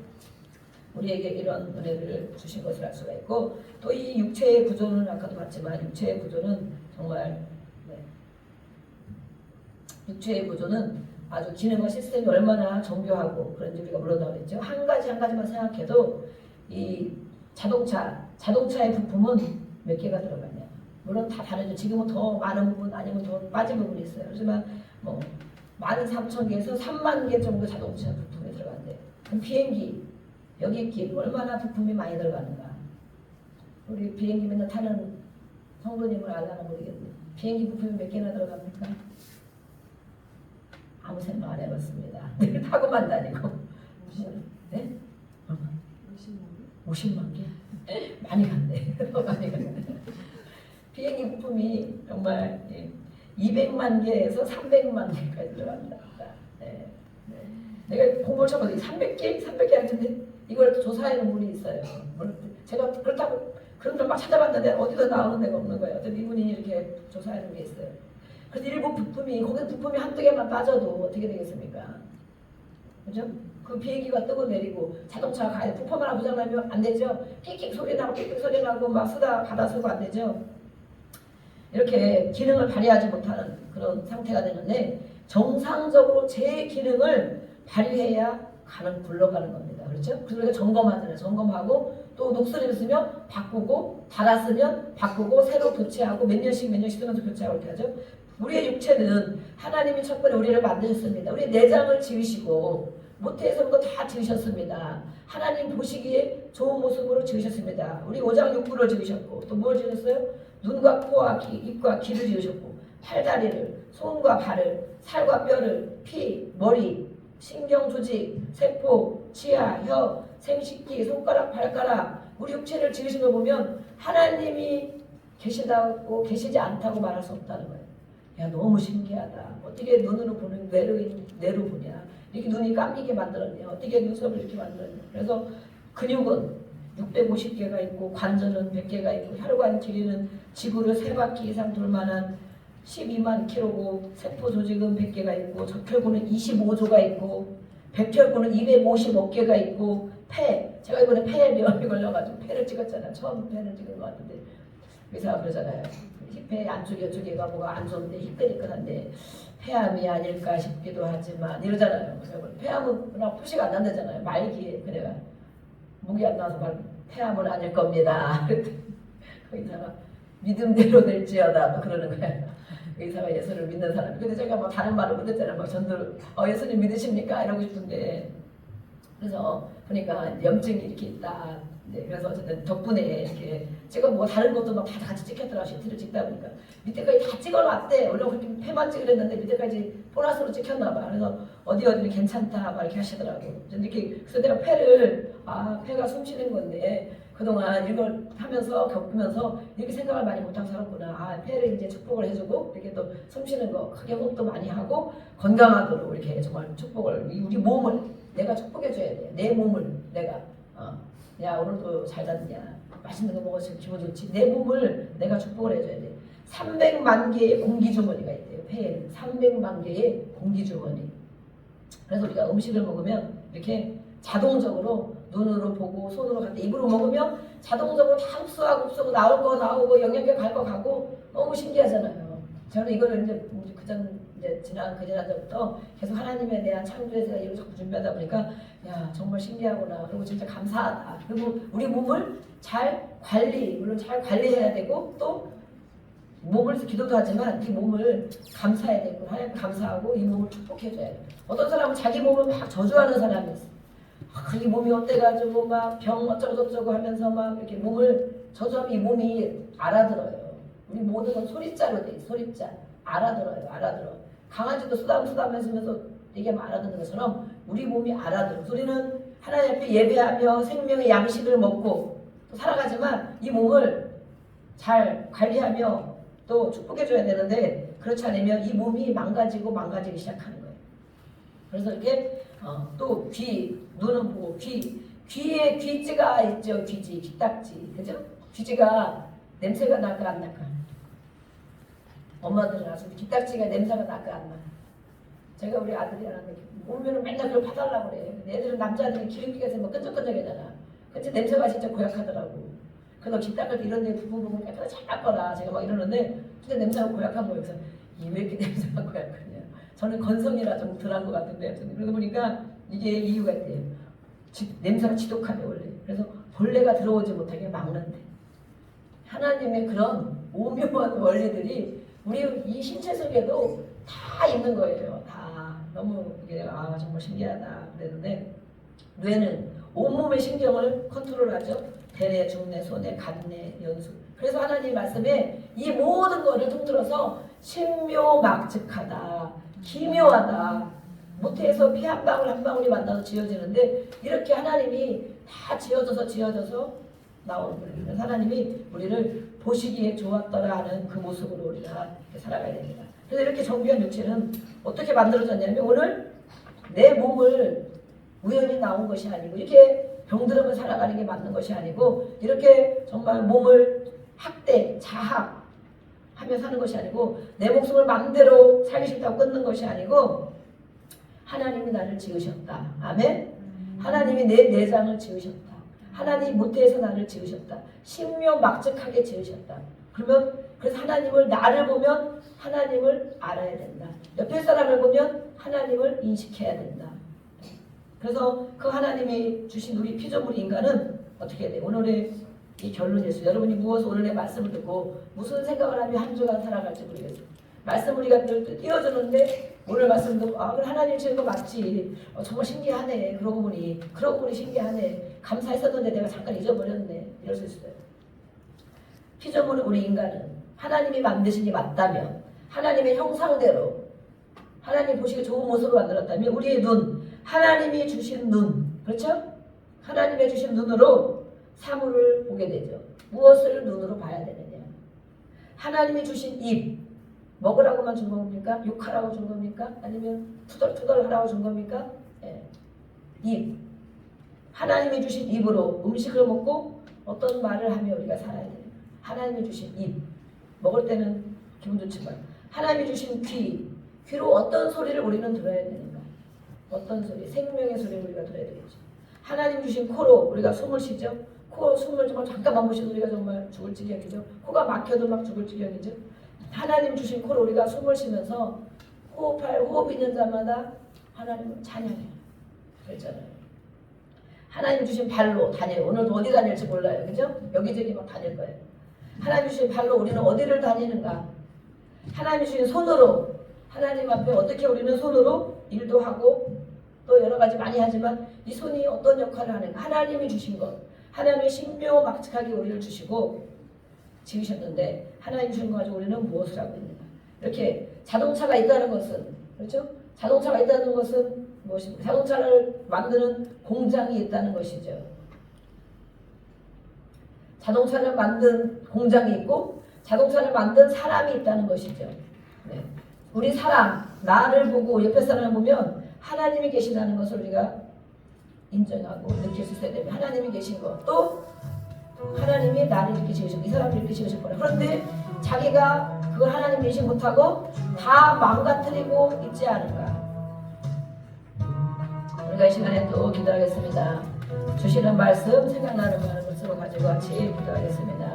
우리에게 이런 은혜를 주신 것을 알 수가 있고 또 이 육체의 구조는 아까도 봤지만 육체의 구조는 정말 네, 육체의 구조는 아주 기능과 시스템이 얼마나 정교하고 그런지 우리가 물어나고 그랬죠. 한 가지만 생각해도 이 자동차의 부품은 몇 개가 들어가냐. 물론 다 다르죠. 지금은 더 많은 부분 아니면 더 빠진 부분이 있어요. 하지만 뭐 13,000개에서 30,000개 정도 자동차 부품이 들어간대요. 그럼 비행기 여기 얼마나 부품이 많이 들어가는가. 우리 비행기 맨날 타는 성도님을 알려나 모르겠는데 비행기 부품이 몇 개나 들어갑니까? 아무 생각 안 해봤습니다. 늘 타고만 다니고. 네? 50만 개? 많이 간대. 많이 간대. 비행기 부품이 정말 200만 개에서 300만 개까지 들어간다. 네. 내가 공부를 쳐봤더니 300개 같은데 이걸 조사하는 분이 있어요. 제가 그렇다고 그런 걸 막 찾아봤는데 어디서 나오는 데가 없는 거예요. 어떤 이분이 이렇게 조사하는 게 있어요. 그래서 일부 부품이 거기 부품이 한두 개만 빠져도 어떻게 되겠습니까? 그죠? 그 비행기가 뜨고 내리고 자동차가 가야 부품 하나 고장나면 안 되죠. 끽끽 소리 나고 막 쓰다 가다 쓰고 안 되죠. 이렇게 기능을 발휘하지 못하는 그런 상태가 되는데 정상적으로 제 기능을 발휘해야 굴러가는 겁니다. 그렇죠? 그래서 우리가 점검하잖아요. 점검하고 또 녹슬림 쓰면 바꾸고 닳았으면 바꾸고 새로 교체하고 몇 년씩 쓰면서 교체하고 이렇게 하죠. 우리의 육체는 하나님이 첫 번에 우리를 만드셨습니다. 우리 내장을 지으시고 모태에서부터 다 지으셨습니다. 하나님 보시기에 좋은 모습으로 지으셨습니다. 우리 오장육부를 지으셨고 또 뭘 지으셨어요? 눈과 코와 귀, 입과 귀를 지으셨고 팔다리를, 손과 발을, 살과 뼈를, 피, 머리, 신경 조직, 세포, 치아, 혀, 생식기, 손가락, 발가락 우리 육체를 지으신 걸 보면 하나님이 계시다고 계시지 않다고 말할 수 없다는 거예요. 야 너무 신기하다. 어떻게 눈으로 보는 뇌로 보냐. 이렇게 눈이 감기게 만들었냐. 어떻게 눈썹을 이렇게 만들었냐. 그래서 근육은 650개가 있고 관절은 100개가 있고 혈관 길이는 지구를 3바퀴 이상 돌 만한 12만 킬로고 세포 조직은 100개가 있고 적혈구는 25조가 있고 백혈구는 255개가 있고 제가 이번에 폐렴이 걸려가지고 폐를 찍었잖아요. 처음 폐를 찍은 것 같은데 의사가 그러잖아요. 폐 안쪽에가 뭐가 안 좋은데 힘드니까 한데 폐암이 아닐까 싶기도 하지만 이러잖아요. 그래서 폐암은 그냥 표시가 안 난다잖아요. 말기에 그래가 목이 안 나와서 말 폐암은 아닐 겁니다. 그 의사가 믿음대로 될지어다 뭐 그러는 거예요. 의사가 예수를 믿는 사람. 근데 제가 뭐 다른 말을 못했잖아요. 막 전도를 예수님 믿으십니까? 이러고 싶은데 그래서 보니까 염증이 이렇게 있다. 네, 그래서 어쨌든 덕분에 이렇게 제가 뭐 다른 것도 막 다 같이 찍혔더라고요. CT를 찍다 보니까 밑에까지 다 찍어놨대. 원래 그렇게 폐만 찍으랬는데 밑에까지 보너스로 찍혔나봐. 그래서 어디는 괜찮다 막 이렇게 하시더라고요. 이렇게 그래서 내가 폐가 숨쉬는 건데 그동안 이걸 하면서 겪으면서 이렇게 생각을 많이 못하고 살았구나. 폐를 이제 축복을 해주고 이렇게 또 숨쉬는 거 크게 호흡도 많이 하고 건강하도록 이렇게 정말 축복을 우리 몸을 내가 축복해줘야 돼. 내 몸을 내가 야 오늘도 잘 잤냐. 맛있는 거 먹었으면 기분 좋지. 내 몸을 내가 축복을 해줘야 돼. 300만 개의 공기주머니가 있대요. 폐에는 300만 개의 공기주머니. 그래서 우리가 음식을 먹으면 이렇게 자동적으로 눈으로 보고 손으로 갖다 입으로 먹으면 자동적으로 다 흡수하고 나올 거 나오고 영양제 갈 거 가고 너무 신기하잖아요. 저는 이거를 이제 지난주부터 계속 하나님에 대한 창조에 대해서 이걸 자꾸 준비하다 보니까 야 정말 신기하구나. 그리고 진짜 감사하다. 그리고 우리 몸을 물론 잘 관리해야 되고 또 몸을 기도도 하지만 이 몸을 감사해야 되고 하나님 감사하고 이 몸을 축복해줘야 돼. 어떤 사람은 자기 몸을 막 저주하는 사람이 있어. 이 몸이 어때가지고 막 병 어쩌고저쩌고 하면서 막 이렇게 몸을 저주하면 이 몸이 알아들어요. 우리 모든 건 소리자로 돼 있어. 소리자. 알아들어. 강아지도 쓰다면서 얘기하면 알아듣는 것처럼 우리 몸이 알아들어. 우리는 하나님 앞에 예배하며 생명의 양식을 먹고 또 살아가지만 이 몸을 잘 관리하며 또 축복해줘야 되는데 그렇지 않으면 이 몸이 망가지기 시작하는 거예요. 그래서 이렇게 또 눈은 보고 귀에 귀지가 있죠. 귀딱지. 그죠? 귀지가 냄새가 날까 안 날까? 엄마들은 아주 기딱지가 냄새가 나까 안 나. 제가 우리 아들이 하는데 오면은 맨날 그걸 봐달라고 그래. 애들은 남자들이 기름기가 있으면 괜찮잖아. 근데 냄새가 진짜 고약하더라고. 그래서 기 닦을 때 이런 데 부분 깨끗하게 잘 닦거라. 제가 막 이러는데 진짜 냄새가 고약한 거예요. 그래서 왜 이렇게 냄새가 고약하냐. 저는 건성이라 좀 덜한 것 같은데 그러다 보니까 이게 이유가 있대요. 냄새가 지독하대 원래. 그래서 벌레가 들어오지 못하게 막는데. 하나님의 그런 오묘한 원리들이 우리 이 신체 속에도 다 있는 거예요. 다 너무 이게 정말 신기하다 그랬는데 뇌는 온몸의 신경을 컨트롤하죠. 대뇌, 중뇌, 소뇌, 간뇌, 연수. 그래서 하나님 말씀에 이 모든 것을 통틀어서 신묘막측하다, 기묘하다. 모태에서 피 한 방울 한 방울이 만나서 지어지는데 이렇게 하나님이 다 지어져서 나오는 거예요. 그래서 하나님이 우리를 보시기에 좋았더라 하는 그 모습으로 우리가 살아가야 됩니다. 그래서 이렇게 정귀한 육체는 어떻게 만들어졌냐면 오늘 내 몸을 우연히 나온 것이 아니고 이렇게 병들으면 살아가는 게 맞는 것이 아니고 이렇게 정말 몸을 학대, 자학하며 사는 것이 아니고 내 목숨을 마음대로 살기 싫다고 끊는 것이 아니고 하나님이 나를 지으셨다. 아멘? 하나님이 내 내장을 지으셨다. 하나님 모태에서 나를 지으셨다. 신묘막측하게 지으셨다. 그래서 하나님을 나를 보면 하나님을 알아야 된다. 옆에 사람을 보면 하나님을 인식해야 된다. 그래서 그 하나님이 주신 우리 피조물 인간은 어떻게 해야 돼? 오늘의 이 결론이었어요. 여러분이 무엇을 오늘의 말씀을 듣고 무슨 생각을 하며 한 주간 살아갈지 모르겠어요. 말씀 우리가 띄워주는데 오늘 말씀 듣고 그래 하나님 지은 거 맞지. 정말 신기하네. 그러고 보니 신기하네. 감사했었는데 내가 잠깐 잊어버렸네. 이럴 수 있어요. 피조물 우리 인간은 하나님이 만드신 게 맞다면 하나님의 형상대로 하나님 보시기에 좋은 모습으로 만들었다면 우리의 눈, 하나님이 주신 눈, 그렇죠? 하나님이 주신 눈으로 사물을 보게 되죠. 무엇을 눈으로 봐야 되느냐? 하나님이 주신 입, 먹으라고만 준 겁니까? 욕하라고 준 겁니까? 아니면 투덜투덜 하라고 준 겁니까? 입, 하나님이 주신 입으로 음식을 먹고 어떤 말을 하며 우리가 살아야 돼요. 하나님이 주신 입, 먹을 때는 기분 좋지만 하나님이 주신 귀로 어떤 소리를 우리는 들어야 되는가? 어떤 소리? 생명의 소리를 우리가 들어야 되겠죠. 하나님 주신 코로 우리가 숨을 쉬죠. 코 숨을 정말 잠깐만 쉬어도 우리가 정말 죽을 지경이죠. 코가 막혀도 막 죽을 지경이죠. 하나님 주신 코로 우리가 숨을 쉬면서 호흡 있는 자마다 하나님을 찬양해요. 그랬잖아요. 하나님 주신 발로 다녀요. 오늘도 어디 다닐지 몰라요. 그죠? 여기저기 막 다닐 거예요. 하나님 주신 발로 우리는 어디를 다니는가? 하나님 주신 손으로 하나님 앞에 어떻게 우리는 손으로 일도 하고 또 여러 가지 많이 하지만 이 손이 어떤 역할을 하는가? 하나님이 주신 것. 하나님이 신묘막측하게 우리를 주시고 지으셨는데 하나님 주신 거 가지고 우리는 무엇을 하고 있는가? 이렇게 자동차가 있다는 것은 그렇죠? 자동차가 있다는 것은 무엇입니까? 자동차를 만드는 공장이 있다는 것이죠. 자동차를 만든 공장이 있고 자동차를 만든 사람이 있다는 것이죠. 네. 우리 사람, 나를 보고 옆에 사람을 보면 하나님이 계시다는 것을 우리가 인정하고 느낄 수 있어야 됩니다. 하나님이 계신 것, 또 하나님이 나를 이렇게 지으셨고 이 사람을 이렇게 지으셨구나. 그런데 자기가 그걸 하나님 인식 못하고 다 망가뜨리고 있지 않은가. 우리가 이 시간에 또 기도하겠습니다. 주시는 말씀, 생각나는 말씀을 가지고 같이 기도하겠습니다.